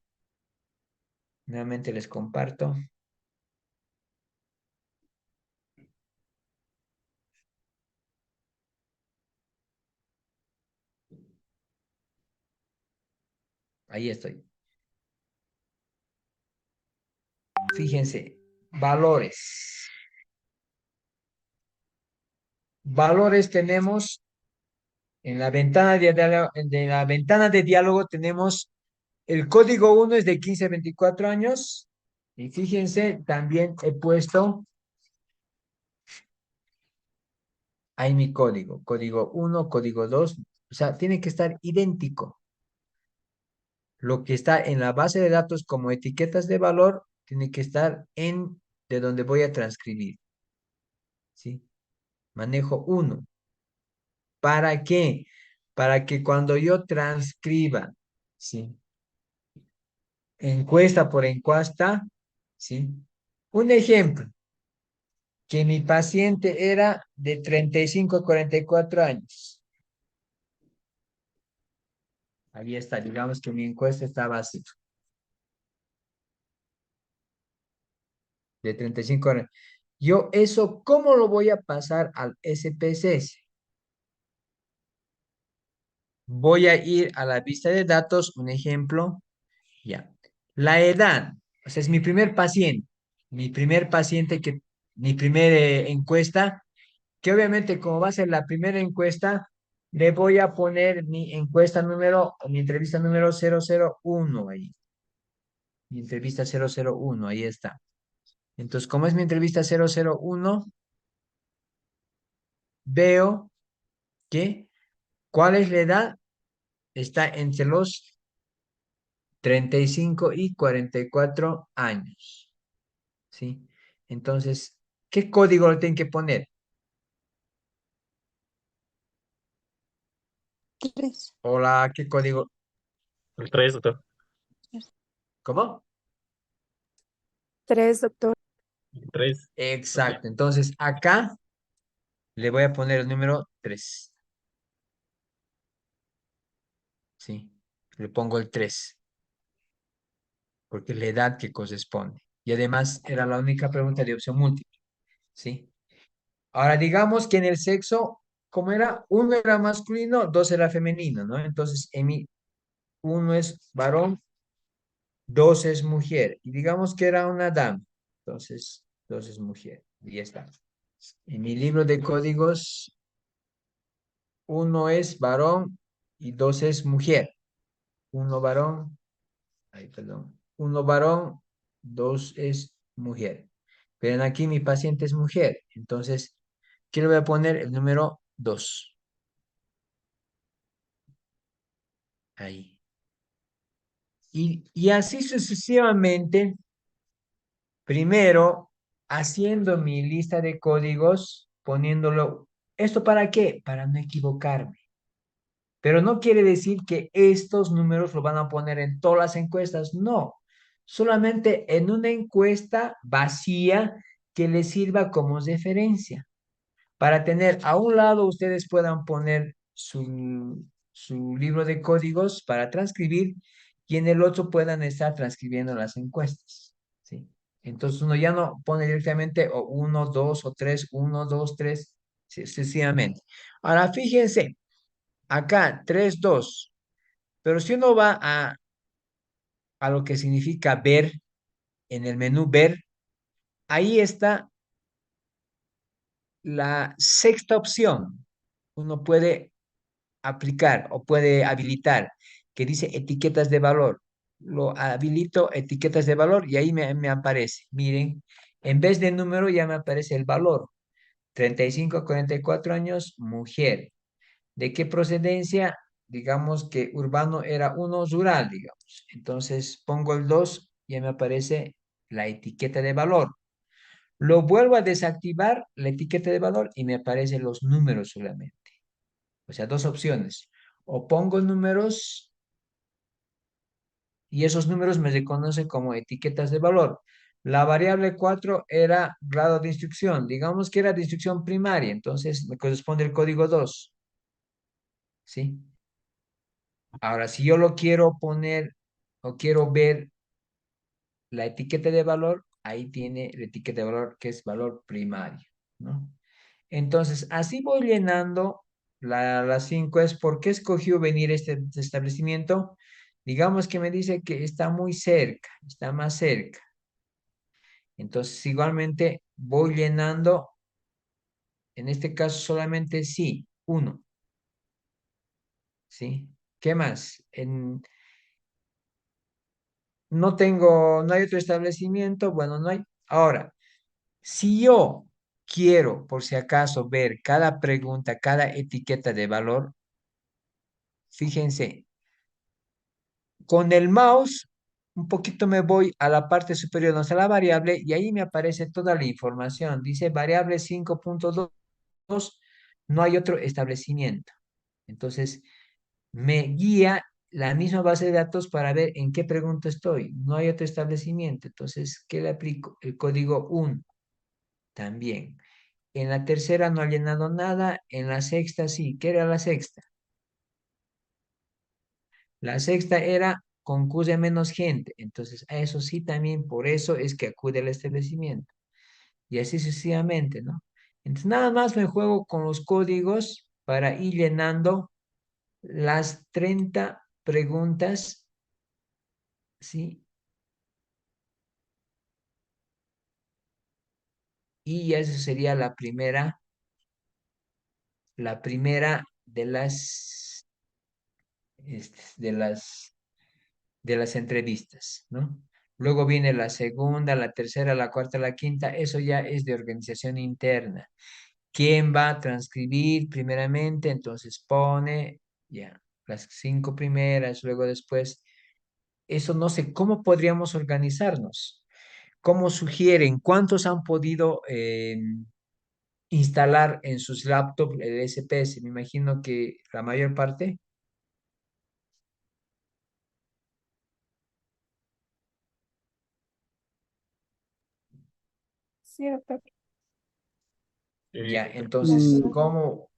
nuevamente les comparto. Ahí estoy. Fíjense, valores. Valores tenemos En la ventana de la ventana de diálogo tenemos el código 1 es de 15 a 24 años. Y fíjense, también he puesto ahí mi código. Código 1, código 2. O sea, tiene que estar idéntico. Lo que está en la base de datos como etiquetas de valor tiene que estar en de donde voy a transcribir. ¿Sí? Manejo 1. ¿Para qué? Para que cuando yo transcriba, ¿sí? Encuesta por encuesta, ¿sí? Un ejemplo, que mi paciente era de 35 a 44 años. Ahí está, digamos que mi encuesta estaba así. De 35 años. Yo eso, ¿cómo lo voy a pasar al SPSS? Voy a ir a la vista de datos, un ejemplo, ya. La edad, o sea, es mi primer paciente. Mi primer paciente mi primera encuesta, que obviamente como va a ser la primera encuesta, le voy a poner mi entrevista número 001 ahí. Mi entrevista 001, ahí está. Entonces, como es mi entrevista 001, veo que, ¿cuál es la edad? Está entre los 35 y 44 años, ¿sí? Entonces, ¿qué código le tienen que poner? 3. Hola, ¿qué código? El 3, doctor. ¿Cómo? 3, doctor. El 3. Ok. Exacto. Entonces, acá le voy a poner el número 3, ¿sí? Le pongo el 3, porque es la edad que corresponde. Y además era la única pregunta de opción múltiple, ¿sí? Ahora, digamos que en el sexo, como era, uno era masculino, dos era femenino, ¿no? Entonces, uno es varón, dos es mujer. Y digamos que era una dama. Entonces, dos es mujer. Y ya está. En mi libro de códigos, uno es varón y dos es mujer. Uno varón, ay, perdón. Uno varón, dos es mujer. Pero aquí mi paciente es mujer. Entonces, ¿qué le voy a poner? El número 2. Ahí. Y así sucesivamente, primero haciendo mi lista de códigos, poniéndolo. ¿Esto para qué? Para no equivocarme. Pero no quiere decir que estos números lo van a poner en todas las encuestas. No, solamente en una encuesta vacía que les sirva como referencia. Para tener a un lado ustedes puedan poner su libro de códigos para transcribir y en el otro puedan estar transcribiendo las encuestas, ¿sí? Entonces uno ya no pone directamente o 1, 2 o 3, 1, 2, 3, sucesivamente. Ahora fíjense, acá 3, 2, pero si uno va a lo que significa ver, en el menú ver, ahí está la sexta opción. Uno puede aplicar o puede habilitar, que dice etiquetas de valor. Lo habilito etiquetas de valor y ahí me aparece. Miren, en vez de número ya me aparece el valor. 35 a 44 años, mujer. ¿De qué procedencia? Digamos que urbano era uno, rural, digamos. Entonces pongo el 2 y ya me aparece la etiqueta de valor. Lo vuelvo a desactivar, la etiqueta de valor, y me aparecen los números solamente. O sea, dos opciones. O pongo números y esos números me reconocen como etiquetas de valor. La variable 4 era grado de instrucción. Digamos que era de instrucción primaria, entonces me corresponde el código 2. ¿Sí? Ahora, si yo lo quiero poner o quiero ver la etiqueta de valor, ahí tiene la etiqueta de valor que es valor primario, ¿no? Entonces, así voy llenando las 5 es por qué escogió venir este establecimiento. Digamos que me dice que está muy cerca, está más cerca. Entonces, igualmente voy llenando, en este caso solamente sí, 1. ¿sí? ¿Qué más? No hay otro establecimiento, bueno, no hay. Ahora, si yo quiero, por si acaso, ver cada pregunta, cada etiqueta de valor, fíjense, con el mouse, un poquito me voy a la parte superior donde está la variable y ahí me aparece toda la información. Dice variable 5.2, no hay otro establecimiento. Entonces, me guía la misma base de datos para ver en qué pregunta estoy. No hay otro establecimiento. Entonces, ¿qué le aplico? El código 1 también. En la tercera no ha llenado nada. En la sexta sí. ¿Qué era la sexta? La sexta era concurre menos gente. Entonces, a eso sí también, por eso es que acude al establecimiento. Y así sucesivamente, ¿no? Entonces, nada más me juego con los códigos para ir llenando las 30 preguntas, ¿sí? Y esa sería la primera de las entrevistas, ¿no? Luego viene la segunda, la tercera, la cuarta, la quinta. Eso ya es de organización interna. ¿Quién va a transcribir primeramente? Entonces pone ya las 5 primeras, luego después. Eso no sé, ¿cómo podríamos organizarnos? ¿Cómo sugieren? ¿Cuántos han podido instalar en sus laptops el SPS? Me imagino que la mayor parte. Sí, doctor. Ya, Doctor. entonces, ¿cómo?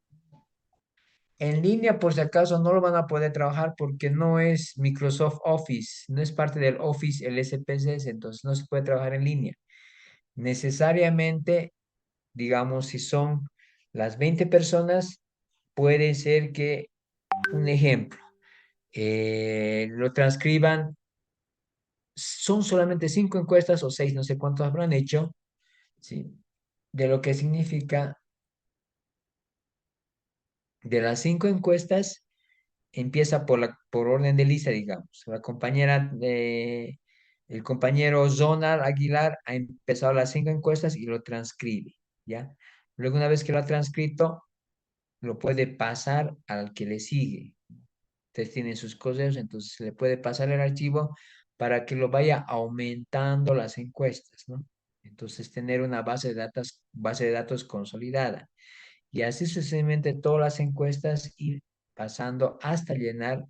En línea, por si acaso, no lo van a poder trabajar porque no es Microsoft Office, no es parte del Office el SPSS, entonces no se puede trabajar en línea. Necesariamente, digamos, si son las 20 personas, puede ser que, un ejemplo, lo transcriban, son solamente 5 encuestas o 6, no sé cuántos habrán hecho, ¿sí? De lo que significa, de las 5 encuestas, empieza por orden de lista, digamos. El compañero Zonal Aguilar ha empezado las 5 encuestas y lo transcribe, ¿ya? Luego, una vez que lo ha transcrito, lo puede pasar al que le sigue. Ustedes tienen sus correos, entonces se le puede pasar el archivo para que lo vaya aumentando las encuestas, ¿no? Entonces, tener una base de datos consolidada. Y así sucesivamente todas las encuestas ir pasando hasta llenar,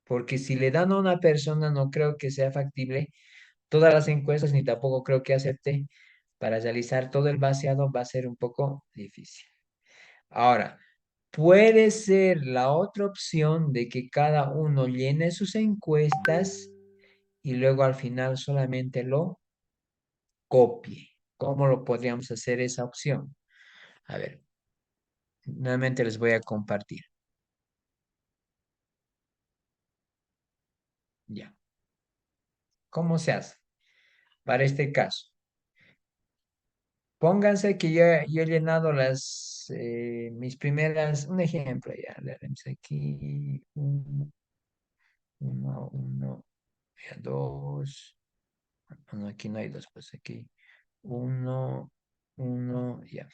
porque si le dan a una persona no creo que sea factible todas las encuestas, ni tampoco creo que acepte. Para realizar todo el vaciado va a ser un poco difícil. Ahora, puede ser la otra opción de que cada uno llene sus encuestas y luego al final solamente lo copie. ¿Cómo lo podríamos hacer esa opción? A ver, nuevamente les voy a compartir. Ya. ¿Cómo se hace? Para este caso, pónganse que yo he llenado mis primeras, un ejemplo ya, le haremos aquí, uno, ya, dos, no, aquí no hay dos, pues aquí, uno, ya.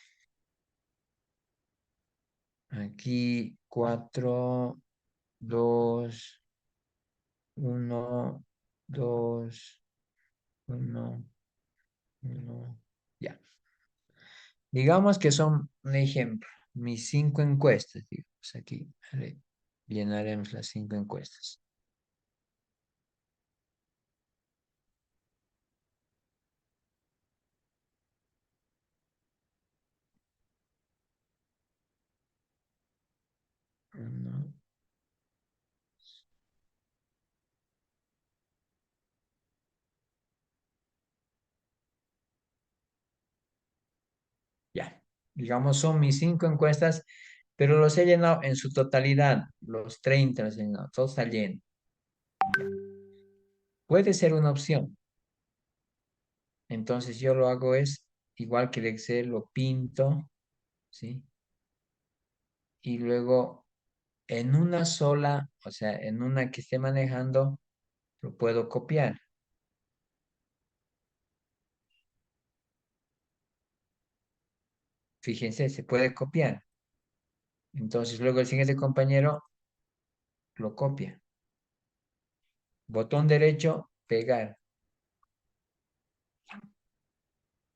Aquí, cuatro, dos, uno, dos, uno, ya. Digamos que son un ejemplo, mis 5 encuestas, digamos aquí. Llenaremos las 5 encuestas. Uno. Ya. Digamos, son mis 5 encuestas, pero los he llenado en su totalidad. Los 30 los he llenado, todo está lleno. Puede ser una opción. Entonces yo lo hago es, igual que el Excel, lo pinto, ¿sí? Y luego en una sola, o sea, en una que esté manejando, lo puedo copiar. Fíjense, se puede copiar. Entonces, luego el siguiente compañero lo copia. Botón derecho, pegar.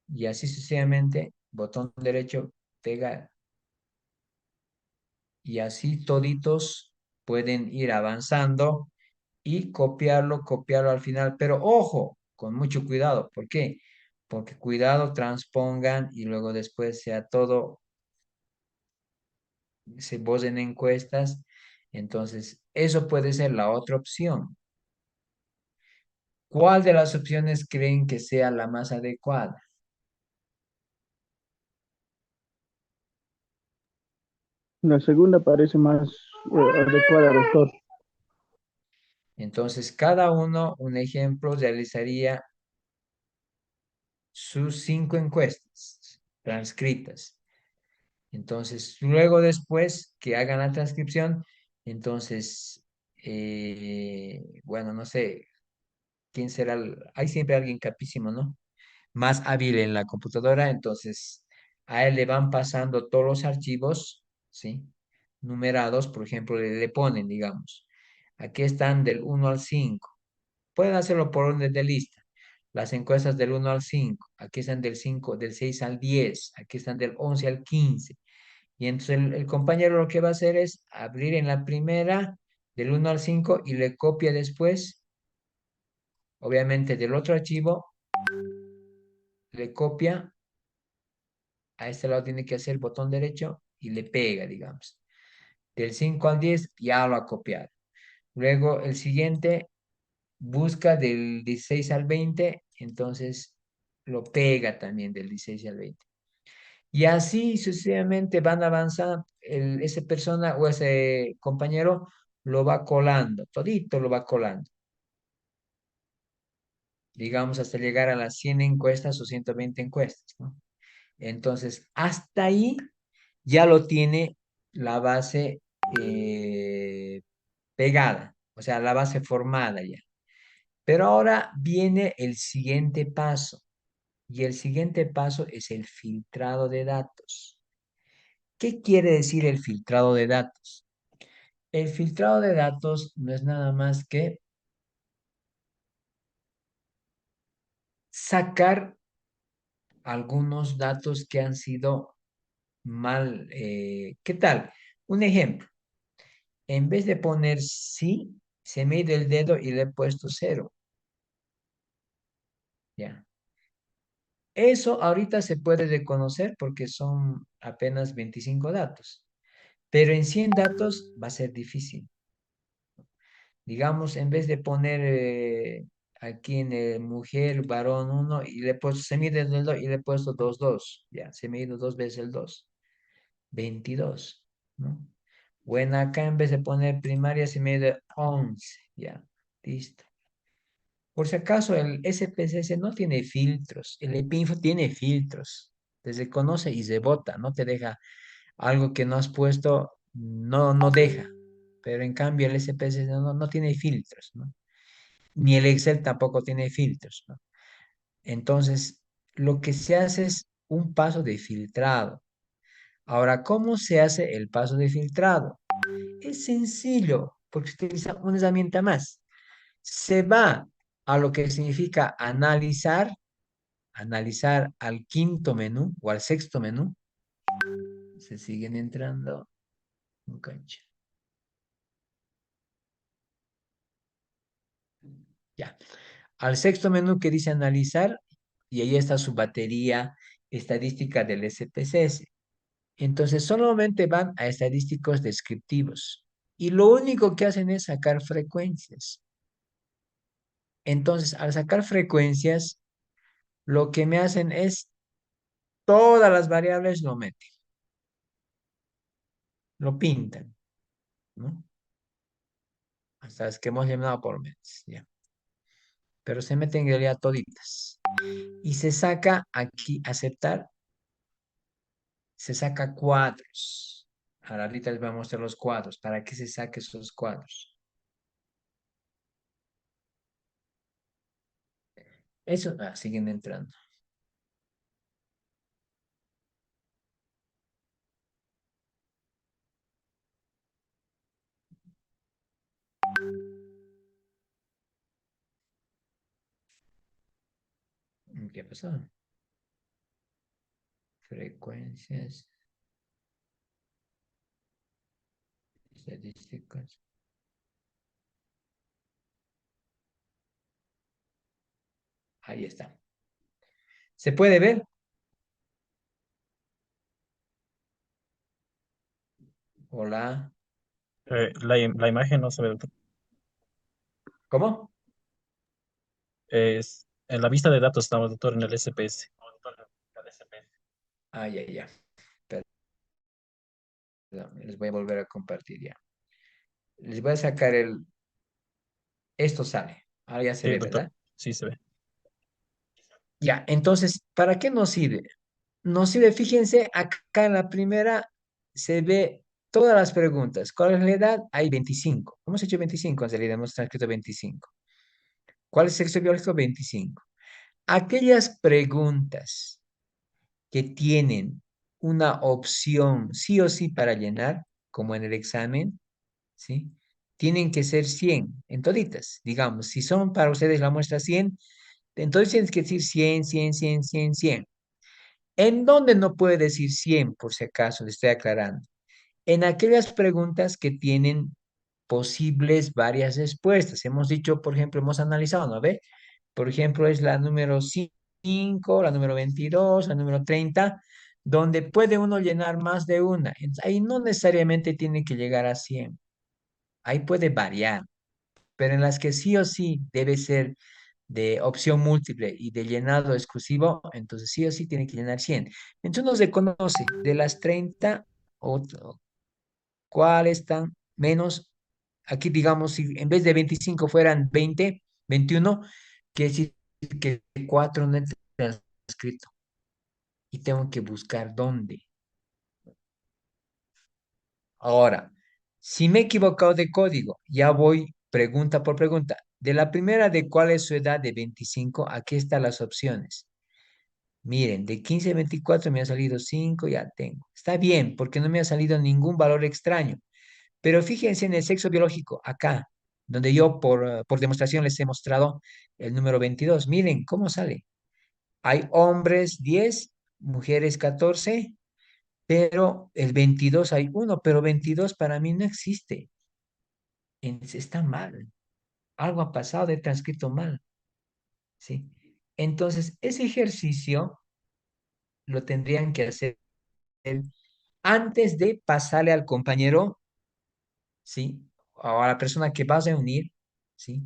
Y así sucesivamente, botón derecho, pegar. Y así toditos pueden ir avanzando y copiarlo al final. Pero ojo, con mucho cuidado. ¿Por qué? Porque cuidado transpongan y luego después sea todo, se voten encuestas. Entonces, eso puede ser la otra opción. ¿Cuál de las opciones creen que sea la más adecuada? La segunda parece más adecuada, doctor. Entonces, cada uno, un ejemplo, realizaría sus 5 encuestas transcritas. Entonces, luego después que hagan la transcripción, entonces, bueno, no sé, quién será, hay siempre alguien capísimo, ¿no? Más hábil en la computadora, entonces a él le van pasando todos los archivos, ¿sí? Numerados, por ejemplo, le ponen, digamos, aquí están del 1 al 5. Pueden hacerlo por orden de lista. Las encuestas del 1 al 5. Aquí están del 5, del 6 al 10. Aquí están del 11 al 15. Y entonces el compañero lo que va a hacer es abrir en la primera del 1 al 5 y le copia después, obviamente del otro archivo, le copia, a este lado tiene que hacer botón derecho y le pega, digamos. Del 5 al 10 ya lo ha copiado. Luego el siguiente busca del 16 al 20, entonces lo pega también del 16 al 20. Y así sucesivamente van avanzando, ese persona o ese compañero lo va colando, todito lo va colando. Digamos hasta llegar a las 100 encuestas o 120 encuestas, ¿no? Entonces, hasta ahí ya lo tiene la base pegada, o sea, la base formada ya. Pero ahora viene el siguiente paso, y el siguiente paso es el filtrado de datos. ¿Qué quiere decir el filtrado de datos? El filtrado de datos no es nada más que sacar algunos datos que han sido mal. ¿Qué tal? Un ejemplo. En vez de poner sí, se me ha ido el dedo y le he puesto 0. Ya. Eso ahorita se puede reconocer porque son apenas 25 datos. Pero en 100 datos va a ser difícil. Digamos, en vez de poner aquí en mujer, varón 1, y le he puesto, se mide el 2 y le he puesto 2, 2. Ya, se me ha ido 2 veces el 2. 22, ¿no? Bueno, acá en vez de poner primaria se me ha ido 11. Ya, listo. Por si acaso, el SPSS no tiene filtros. El EPINFO tiene filtros. Te reconoce y rebota. No te deja algo que no has puesto, no deja. Pero en cambio el SPSS no tiene filtros, ¿no? Ni el Excel tampoco tiene filtros, ¿no? Entonces, lo que se hace es un paso de filtrado. Ahora, ¿cómo se hace el paso de filtrado? Es sencillo, porque se utiliza una herramienta más. Se va a lo que significa analizar al quinto menú o al sexto menú. Se siguen entrando un cancha. Ya. Al sexto menú que dice analizar, y ahí está su batería estadística del SPSS. Entonces, solamente van a estadísticos descriptivos. Y lo único que hacen es sacar frecuencias. Entonces, al sacar frecuencias, lo que me hacen es todas las variables lo meten, lo pintan, ¿no? Hasta las que hemos llamado por meses, ya. Pero se meten en realidad toditas. Y se saca aquí, aceptar, se saca cuadros. Ahora ahorita les voy a mostrar los cuadros, para que se saque esos cuadros. Eso, siguen entrando. ¿Qué pasó? Frecuencias, estadísticas. Ahí está. ¿Se puede ver? Hola. La imagen no se ve, doctor. ¿Cómo? En la vista de datos estamos, doctor, en el SPS. Ya, ya. Perdón, les voy a volver a compartir ya. Les voy a sacar el... Esto sale. Ahora ya se Sí, ve, doctor. ¿verdad? Sí, se ve. Ya, entonces, ¿para qué nos sirve? Nos sirve, fíjense, acá en la primera se ve todas las preguntas. ¿Cuál es la edad? Hay 25. Hemos hecho 25, en realidad hemos escrito 25. ¿Cuál es el sexo biológico? 25. Aquellas preguntas que tienen una opción sí o sí para llenar, como en el examen, ¿sí? Tienen que ser 100 en toditas. Digamos, si son para ustedes la muestra 100, entonces tienes que decir 100, 100, 100, 100, 100. ¿En dónde no puede decir 100, por si acaso, le estoy aclarando? En aquellas preguntas que tienen posibles varias respuestas. Hemos dicho, por ejemplo, hemos analizado, ¿no ve? Por ejemplo, es la número 5, la número 22, la número 30, donde puede uno llenar más de una. Ahí no necesariamente tiene que llegar a 100. Ahí puede variar, pero en las que sí o sí debe ser de opción múltiple y de llenado exclusivo, entonces sí o sí tiene que llenar 100. Entonces uno se conoce de las 30, cuáles están menos. Aquí digamos, si en vez de 25 fueran 20, 21, quiere decir que 4 no está escrito y tengo que buscar dónde. Ahora, si me he equivocado de código, ya voy pregunta por pregunta. De la primera, de cuál es su edad de 25, aquí están las opciones. Miren, de 15 a 24 me ha salido 5, ya tengo. Está bien, porque no me ha salido ningún valor extraño. Pero fíjense en el sexo biológico, acá, donde yo por demostración les he mostrado el número 22. Miren cómo sale. Hay hombres 10, mujeres 14, pero el 22 hay uno, pero 22 para mí no existe. Está mal. Algo ha pasado, he transcrito mal. ¿Sí? Entonces, ese ejercicio lo tendrían que hacer antes de pasarle al compañero, ¿sí? O a la persona que vas a unir, ¿sí?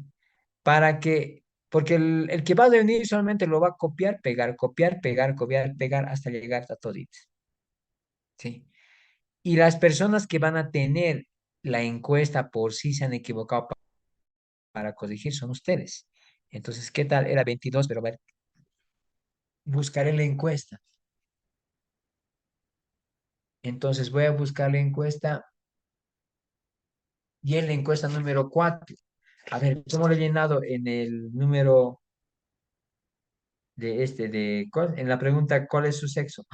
Para que, porque el que va a unir solamente lo va a copiar, pegar, copiar, pegar hasta llegar a toditos, ¿sí? Y las personas que van a tener la encuesta por si se han equivocado para corregir son ustedes. Entonces, ¿qué tal? Era 22, pero a ver, buscaré la encuesta. Entonces voy a buscar la encuesta y en la encuesta número 4. A ver, ¿cómo lo he llenado en el número en la pregunta, ¿cuál es su sexo?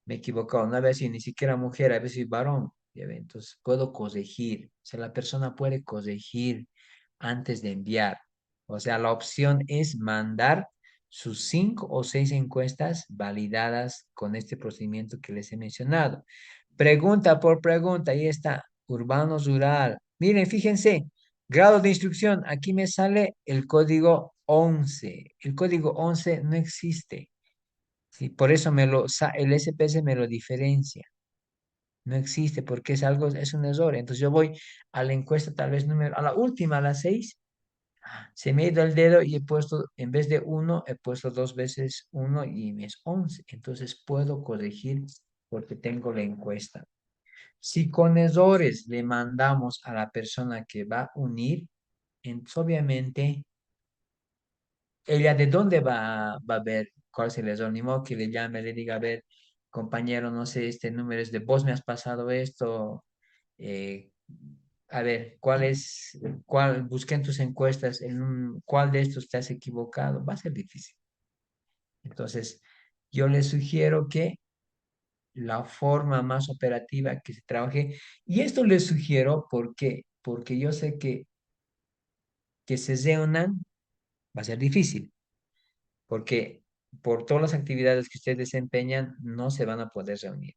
Me he equivocado, no había sido ni siquiera mujer, había sido varón. Ya ve, entonces puedo corregir, o sea, la persona puede corregir antes de enviar. O sea, la opción es mandar sus 5 o 6 encuestas validadas con este procedimiento que les he mencionado. Pregunta por pregunta, ahí está, urbano, rural. Miren, fíjense, grado de instrucción, aquí me sale el código 11. El código 11 no existe. ¿Sí? Por eso el SPS me lo diferencia. No existe porque es algo, es un error. Entonces yo voy a la encuesta tal vez número, a la última, a las 6, se me ha ido el dedo y he puesto, en vez de 1, he puesto 2 veces 1 y me es 11. Entonces puedo corregir porque tengo la encuesta. Si con errores le mandamos a la persona que va a unir, entonces obviamente ella de dónde va a ver cuál es el error, ni modo que le llame, le diga, a ver, compañero, no sé, este número es de vos me has pasado esto, eh, a ver, busqué en tus encuestas, cuál de estos te has equivocado, va a ser difícil. Entonces, yo les sugiero que la forma más operativa que se trabaje, y esto les sugiero porque yo sé que se reúnan va a ser difícil, porque por todas las actividades que ustedes desempeñan no se van a poder reunir.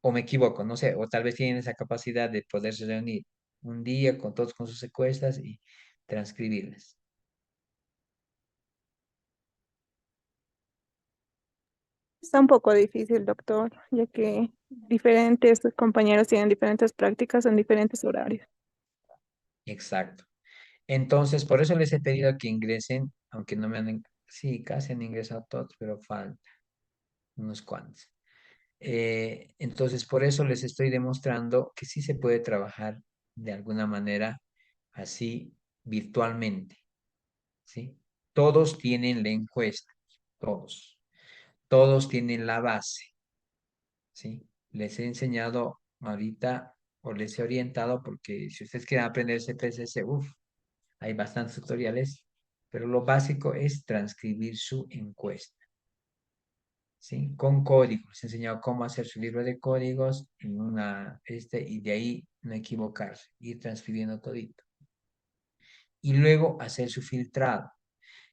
O me equivoco, no sé, o tal vez tienen esa capacidad de poderse reunir un día con todos con sus encuestas y transcribirlas. Está un poco difícil, doctor, ya que diferentes compañeros tienen diferentes prácticas en diferentes horarios. Exacto. Entonces, por eso les he pedido que ingresen, aunque no me han, sí, casi han ingresado todos, pero faltan unos cuantos. Entonces, por eso les estoy demostrando que sí se puede trabajar de alguna manera así virtualmente, ¿sí? Todos tienen la encuesta, todos. Todos tienen la base, ¿sí? Les he enseñado ahorita o les he orientado porque si ustedes quieren aprender CPSS, hay bastantes tutoriales, pero lo básico es transcribir su encuesta. ¿Sí? Con códigos. Les he enseñado cómo hacer su libro de códigos en y de ahí no equivocarse, ir transcribiendo todito. Y luego hacer su filtrado.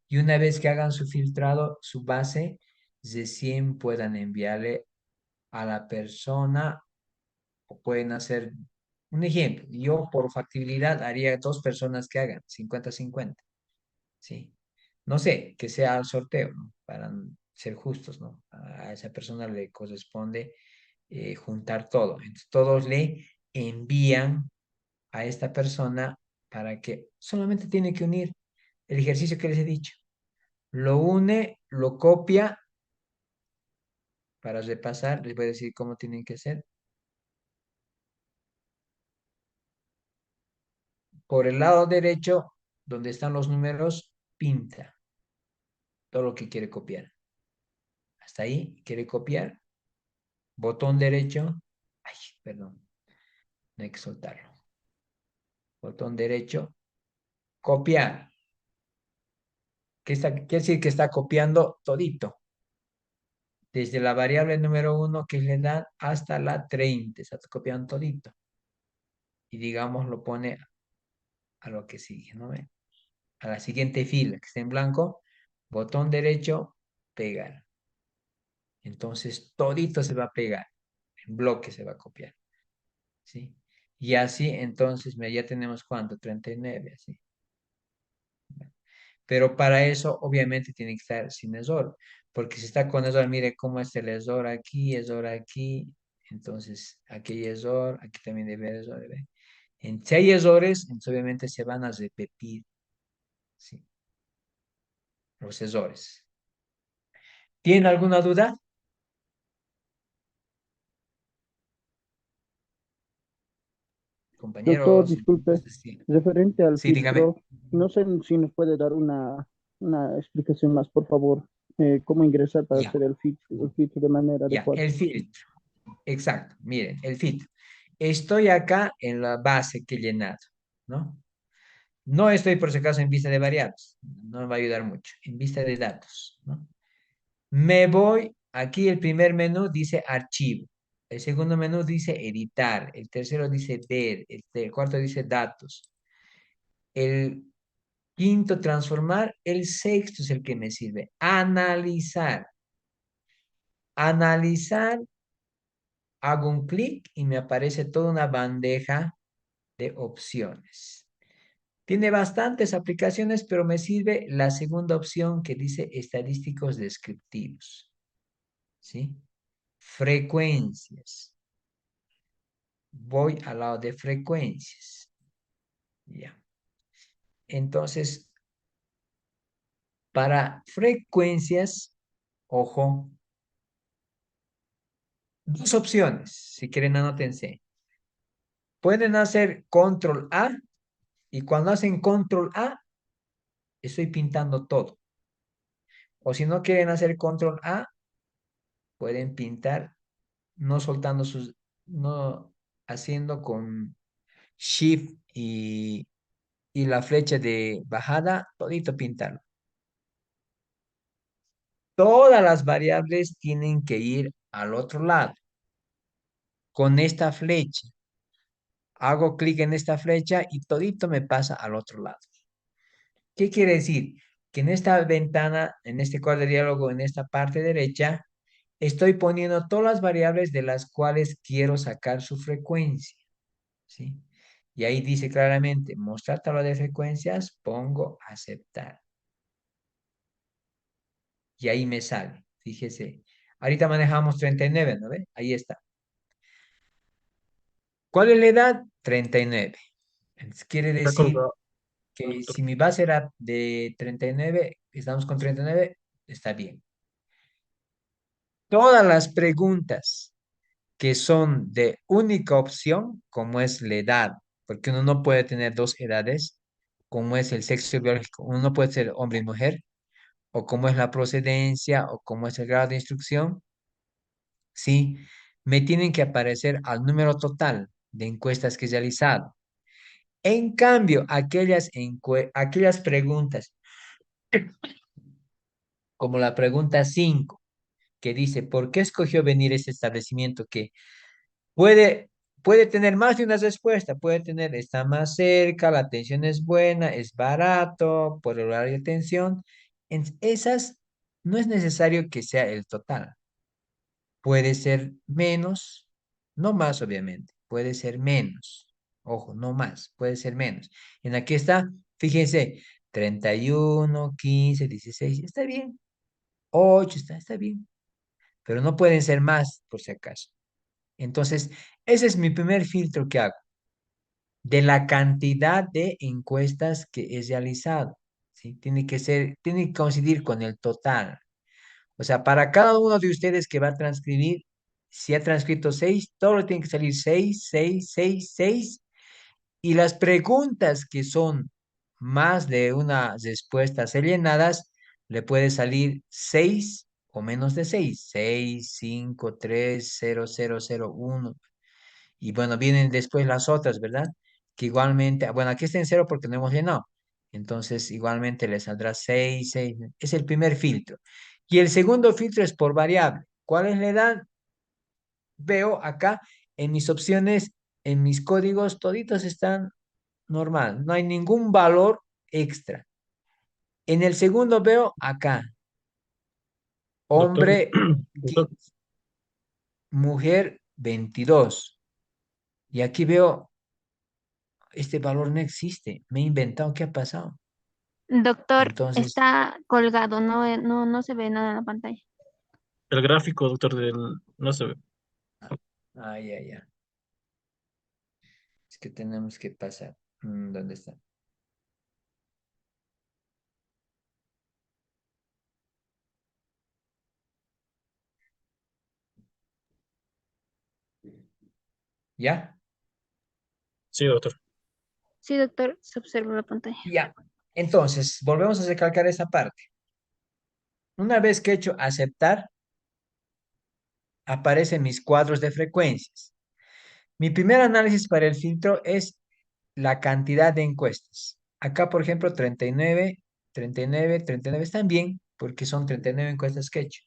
Y una vez que hagan su filtrado, su base, recién puedan enviarle a la persona o pueden hacer un ejemplo. Yo por factibilidad haría 2 personas que hagan 50-50. ¿Sí? No sé, que sea al sorteo, ¿no? Para ser justos, ¿no? A esa persona le corresponde juntar todo. Entonces, todos le envían a esta persona para que solamente tiene que unir el ejercicio que les he dicho. Lo une, lo copia para repasar. Les voy a decir cómo tienen que hacer. Por el lado derecho, donde están los números, pinta todo lo que quiere copiar. Hasta ahí, quiere copiar. Botón derecho. Ay, perdón. No hay que soltarlo. Botón derecho. Copiar. Quiere decir que está copiando todito. Desde la variable número 1 que es la edad hasta la 30. Está copiando todito. Y digamos lo pone a lo que sigue, ¿no ven? A la siguiente fila que está en blanco. Botón derecho. Pegar. Entonces todito se va a pegar. En bloque se va a copiar. ¿Sí? Y así entonces ya tenemos ¿cuánto? 39, así. Pero para eso, obviamente, tiene que estar sin error. Porque si está con error, mire cómo es el error aquí. Entonces, aquí hay error, aquí también debe haber error. ¿Ve? Si hay errores, entonces obviamente se van a repetir, ¿sí? Los errores. ¿Tienen alguna duda? Doctor, Compañeros, disculpe, sí, referente al sí, dígame. filtro, no sé si nos puede dar una explicación más, por favor, cómo ingresar para Ya, hacer el filtro de manera ya, adecuada. el filtro. Exacto, miren, el filtro. Estoy acá en la base que he llenado, ¿no? No estoy por si acaso en vista de variables, no me va a ayudar mucho, en vista de datos, ¿no? Me voy, aquí el primer menú dice archivo, el segundo menú dice editar, el tercero dice ver, el cuarto dice datos, el quinto transformar, el sexto es el que me sirve, analizar. Analizar, hago un clic y me aparece toda una bandeja de opciones. Tiene bastantes aplicaciones, pero me sirve la segunda opción que dice estadísticos descriptivos. ¿Sí? Frecuencias. Voy al lado de frecuencias. Ya. Entonces, para frecuencias, ojo, 2 opciones. Si quieren, anótense. Pueden hacer control A y cuando hacen control A, estoy pintando todo. O si no quieren hacer control A, pueden pintar no soltando no haciendo con Shift y la flecha de bajada, todito pintarlo. Todas las variables tienen que ir al otro lado. Con esta flecha. Hago clic en esta flecha y todito me pasa al otro lado. ¿Qué quiere decir? Que en esta ventana, en este cuadro de diálogo, en esta parte derecha, estoy poniendo todas las variables de las cuales quiero sacar su frecuencia. ¿Sí? Y ahí dice claramente, mostrar tabla de frecuencias, pongo aceptar. Y ahí me sale, fíjese. Ahorita manejamos 39, ¿no ve? Ahí está. ¿Cuál es la edad? 39. Entonces quiere Está decir colgado, que doctor. si mi base era de 39, estamos con 39, está bien. Todas las preguntas que son de única opción, como es la edad, porque uno no puede tener dos edades, como es el sexo biológico, uno no puede ser hombre y mujer, o como es la procedencia, o como es el grado de instrucción, ¿sí? Me tienen que aparecer al número total de encuestas que he realizado. En cambio, aquellas preguntas, como la pregunta 5 que dice, ¿por qué escogió venir a este establecimiento que puede, puede tener más de una respuesta? Puede tener, está más cerca, la atención es buena, es barato, por el horario de atención. En esas no es necesario que sea el total. Puede ser menos, no más obviamente, puede ser menos. Ojo, no más, puede ser menos. En aquí está, fíjense, 31, 15, 16, está bien. 8 está bien. Pero no pueden ser más, por si acaso. Entonces, ese es mi primer filtro que hago, de la cantidad de encuestas que he realizado. ¿Sí? Tiene que coincidir con el total. O sea, para cada uno de ustedes que va a transcribir, si ha transcrito 6, todo le tiene que salir 6, 6, 6, 6. Y las preguntas que son más de una respuesta rellenadas, le puede salir 6 o menos de 6. 6, 5, 3, 0, 0, 0, 1. Y bueno, vienen después las otras, ¿verdad? Que igualmente, bueno, aquí está en 0 porque no hemos llenado. Entonces, igualmente le saldrá 6, 6. Es el primer filtro. Y el segundo filtro es por variable. ¿Cuál es la edad? Veo acá en mis opciones, en mis códigos, toditos están normal. No hay ningún valor extra. En el segundo veo acá, Doctor, hombre doctor, 15, mujer 22. Y aquí veo, este valor no existe. Me he inventado, ¿qué ha pasado? Doctor, Entonces, está colgado, no se ve nada en la pantalla. el gráfico, doctor, no se ve. ya. Es que tenemos que pasar. ¿Dónde está? ¿Ya? Sí, doctor. Sí, doctor, se observa la pantalla. Ya. Entonces, volvemos a recalcar esa parte. Una vez que he hecho aceptar, aparecen mis cuadros de frecuencias. Mi primer análisis para el filtro es la cantidad de encuestas. Acá, por ejemplo, 39, 39, 39 están bien, porque son 39 encuestas que he hecho.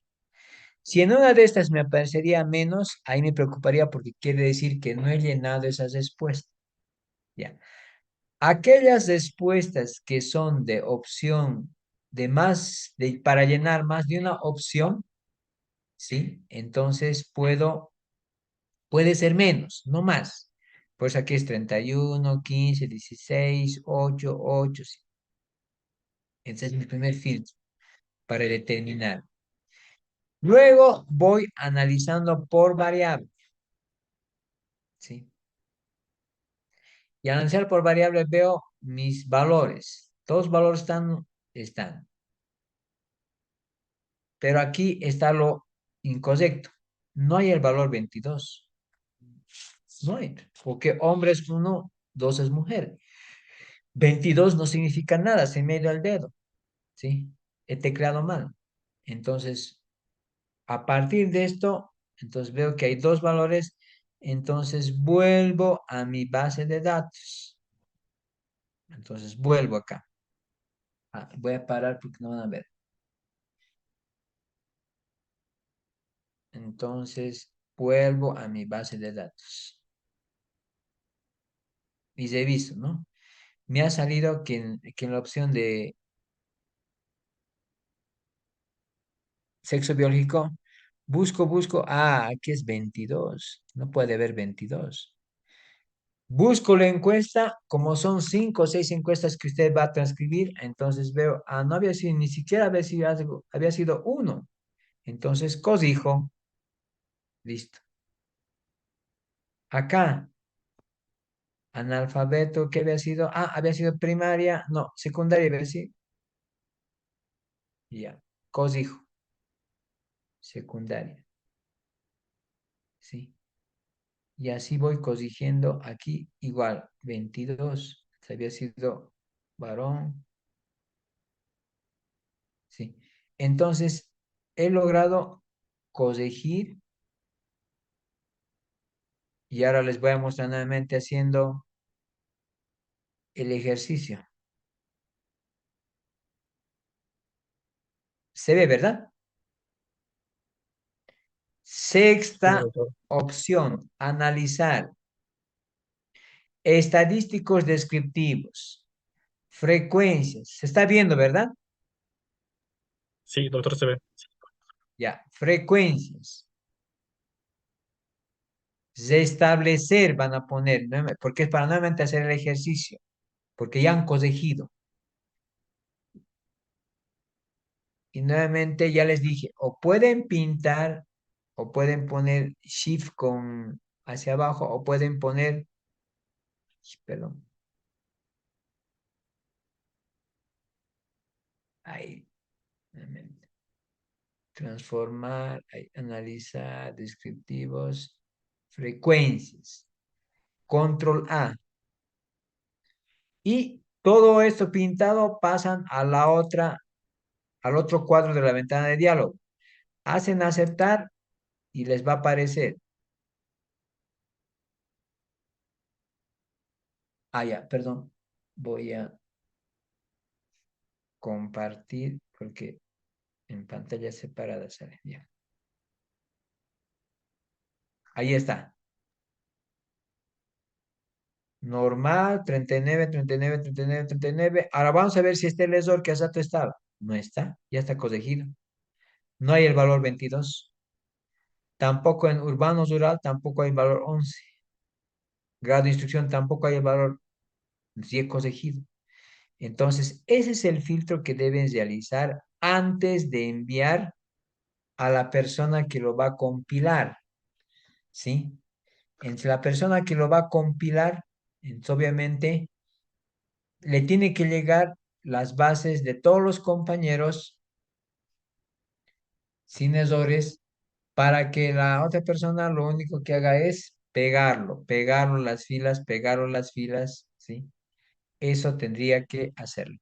Si en una de estas me aparecería menos, ahí me preocuparía porque quiere decir que no he llenado esas respuestas. Ya. Aquellas respuestas que son de opción para llenar más de una opción, ¿sí? Entonces puede ser menos, no más. Pues aquí es 31, 15, 16, 8, 8. Sí. Ese es mi primer filtro para determinar. Luego voy analizando por variable, ¿sí? Y al analizar por variable veo mis valores. Todos los valores están. Pero aquí está lo incorrecto. No hay el valor 22. No hay. Porque hombre es uno, dos es mujer. 22 no significa nada, se me dio el dedo. ¿Sí? He tecleado mal. Entonces, a partir de esto, Entonces veo que hay dos valores. Entonces vuelvo a mi base de datos. Entonces vuelvo acá. Voy a parar porque no van a ver. Entonces vuelvo a mi base de datos. Y reviso, ¿no? Me ha salido que en la opción de sexo biológico, busco. Aquí es 22. No puede haber 22. Busco la encuesta, como son 5 o 6 encuestas que usted va a transcribir, entonces veo, no había sido, ni siquiera había sido uno. Entonces, codijo, listo. Acá, analfabeto, ¿qué había sido? Había sido primaria, no, secundaria, había sido. Ya, codijo, secundaria, ¿sí? Y así voy corrigiendo aquí, igual, 22, había sido varón, ¿sí? Entonces, he logrado corregir y ahora les voy a mostrar nuevamente haciendo el ejercicio. Se ve, ¿verdad? Sí, Sexta doctor. opción, analizar estadísticos descriptivos, frecuencias. Se está viendo, ¿verdad? Sí, doctor, se ve. Ya, frecuencias. Restablecer van a poner, porque es para nuevamente hacer el ejercicio, porque ya han corregido. Y nuevamente ya les dije, o pueden pintar, o pueden poner shift con hacia abajo, o pueden poner, perdón, ahí, nuevamente. Transformar, ahí, analizar, descriptivos, frecuencias, control A. Y todo esto pintado pasan a la otra, al otro cuadro de la ventana de diálogo. Hacen aceptar y les va a aparecer. Ya, perdón. Voy a compartir porque en pantalla separada sale. Ya. Ahí está. Normal, 39, 39, 39, 39. Ahora vamos a ver si está el error que hace rato estaba. No está, ya está corregido. No hay el valor 22. Tampoco en urbano rural, tampoco hay el valor 11. Grado de instrucción, tampoco hay el valor 10 corregido. Entonces, ese es el filtro que deben realizar antes de enviar a la persona que lo va a compilar, ¿sí? Entre la persona que lo va a compilar, entonces, obviamente, le tiene que llegar las bases de todos los compañeros sin errores para que la otra persona lo único que haga es pegarlo las filas, ¿sí? Eso tendría que hacerlo.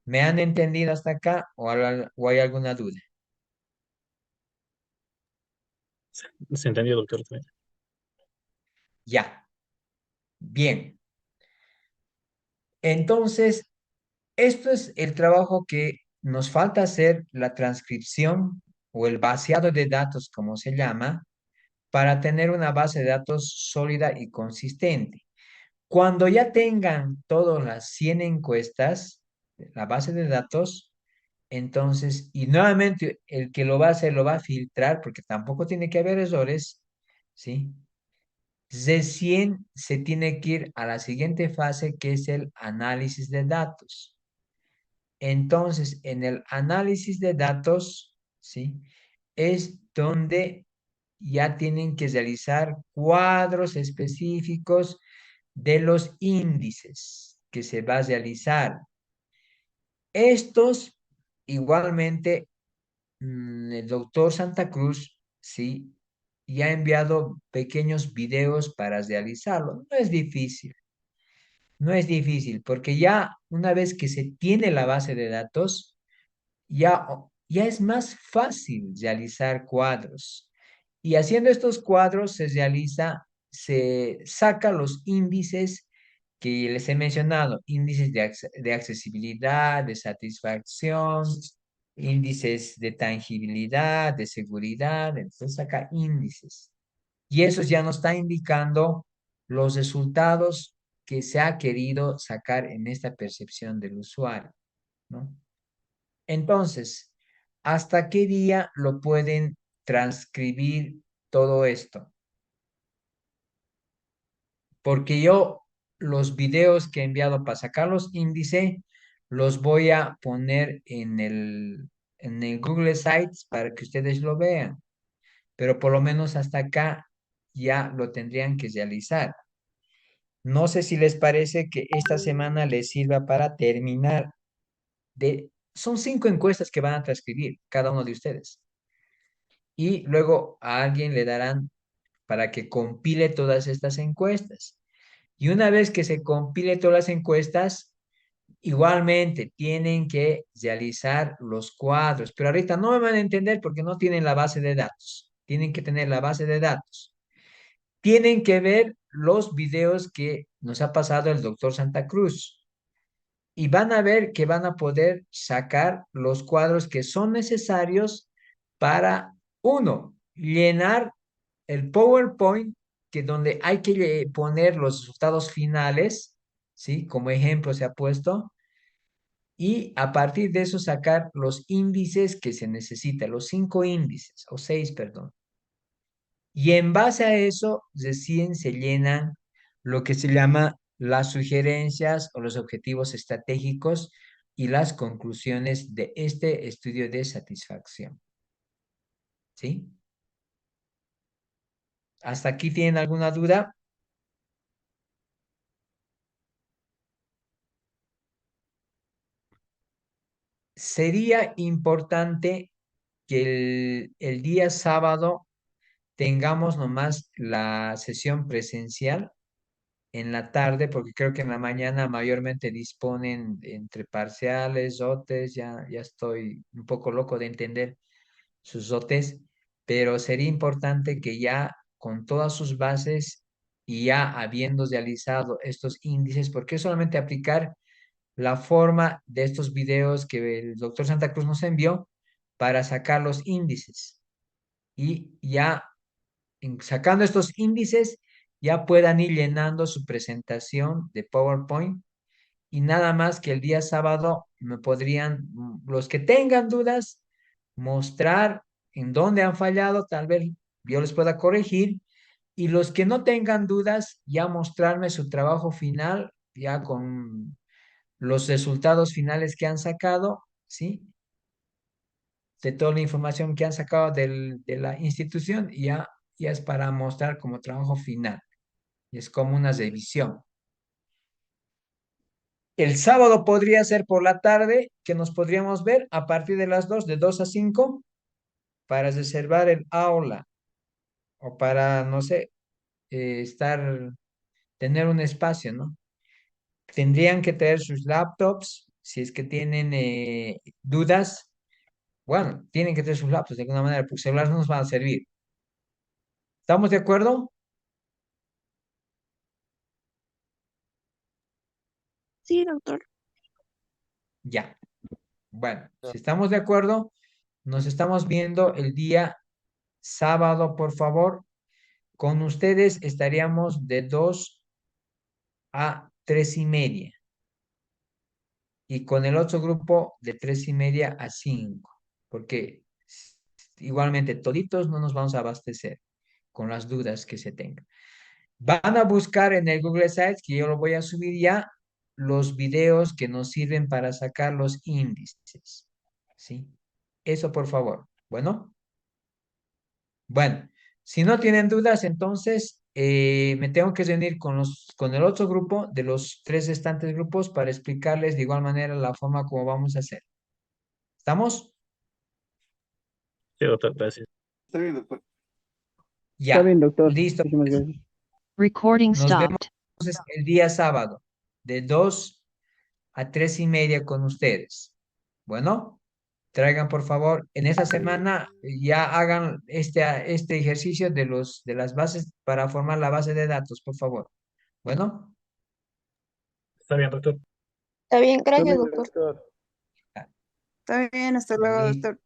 ¿Me han entendido hasta acá o hay alguna duda? Se entendió, doctor. Ya, bien. Entonces, esto es el trabajo que nos falta hacer, la transcripción o el vaciado de datos, como se llama, para tener una base de datos sólida y consistente. Cuando ya tengan todas las 100 encuestas, la base de datos, entonces, y nuevamente el que lo va a hacer lo va a filtrar, porque tampoco tiene que haber errores, ¿sí? Recién se tiene que ir a la siguiente fase, que es el análisis de datos. Entonces, en el análisis de datos, ¿sí? Es donde ya tienen que realizar cuadros específicos de los índices que se va a realizar. Estos, igualmente, el doctor Santa Cruz, sí, ya ha enviado pequeños videos para realizarlo. No es difícil, no es difícil, porque ya una vez que se tiene la base de datos, ya es más fácil realizar cuadros. Y haciendo estos cuadros se saca los índices que les he mencionado, índices de accesibilidad, de satisfacción, índices de tangibilidad, de seguridad, entonces saca índices. Y eso ya nos está indicando los resultados que se ha querido sacar en esta percepción del usuario, ¿no? Entonces, ¿hasta qué día lo pueden transcribir todo esto? Porque yo los videos que he enviado para sacar los índices los voy a poner en el Google Sites para que ustedes lo vean. Pero por lo menos hasta acá ya lo tendrían que realizar. No sé si les parece que esta semana les sirva para terminar son 5 encuestas que van a transcribir cada uno de ustedes. Y luego a alguien le darán para que compile todas estas encuestas. Y una vez que se compile todas las encuestas, igualmente tienen que realizar los cuadros. Pero ahorita no me van a entender porque no tienen la base de datos. Tienen que tener la base de datos. Tienen que ver los videos que nos ha pasado el doctor Santa Cruz. Y van a ver que van a poder sacar los cuadros que son necesarios para, uno, llenar el PowerPoint, que donde hay que poner los resultados finales, ¿sí? Como ejemplo se ha puesto, y a partir de eso sacar los índices que se necesitan, los 5 índices, o 6, perdón. Y en base a eso, recién se llenan lo que se llama las sugerencias o los objetivos estratégicos y las conclusiones de este estudio de satisfacción. ¿Sí? ¿Hasta aquí tienen alguna duda? Sería importante que el día sábado tengamos nomás la sesión presencial en la tarde, porque creo que en la mañana mayormente disponen entre parciales, dotes, ya estoy un poco loco de entender sus dotes, pero sería importante que ya con todas sus bases y ya habiendo realizado estos índices, porque es solamente aplicar la forma de estos videos que el doctor Santa Cruz nos envió para sacar los índices. Y ya sacando estos índices, ya puedan ir llenando su presentación de PowerPoint y nada más que el día sábado me podrían, los que tengan dudas, mostrar en dónde han fallado, tal vez yo les pueda corregir, y los que no tengan dudas, ya mostrarme su trabajo final, ya con los resultados finales que han sacado, ¿sí? De toda la información que han sacado de la institución, y ya es para mostrar como trabajo final. Y es como una revisión. El sábado podría ser por la tarde, que nos podríamos ver a partir de las 2, de 2 a 5, para reservar el aula o para, no sé, tener un espacio, ¿no? Tendrían que tener sus laptops, si es que tienen dudas, bueno, tienen que tener sus laptops de alguna manera, porque celulares no nos van a servir. ¿Estamos de acuerdo? Sí, doctor. Ya. Bueno, si estamos de acuerdo, nos estamos viendo el día sábado, por favor. Con ustedes estaríamos de 2 a 3:30. Y con el otro grupo de 3:30 a 5. Porque igualmente toditos no nos vamos a abastecer con las dudas que se tengan. Van a buscar en el Google Sites, que yo lo voy a subir ya, los videos que nos sirven para sacar los índices. ¿Sí? Eso por favor. Bueno. Bueno, si no tienen dudas, entonces me tengo que reunir con el otro grupo de los 3 restantes grupos para explicarles de igual manera la forma como vamos a hacer. ¿Estamos? Sí, doctor, gracias. Está bien, doctor. Ya. Está bien, doctor. Listo. Muchísimas gracias. Recording Nos vemos stopped. entonces el día sábado, de 2 a 3:30 con ustedes. Bueno. traigan por favor, en esta semana ya hagan este ejercicio de las bases para formar la base de datos, por favor. Bueno, Está bien, doctor. Está bien, Está gracias, bien, doctor. doctor. Está bien, hasta luego, y doctor.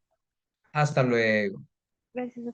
hasta luego. Gracias.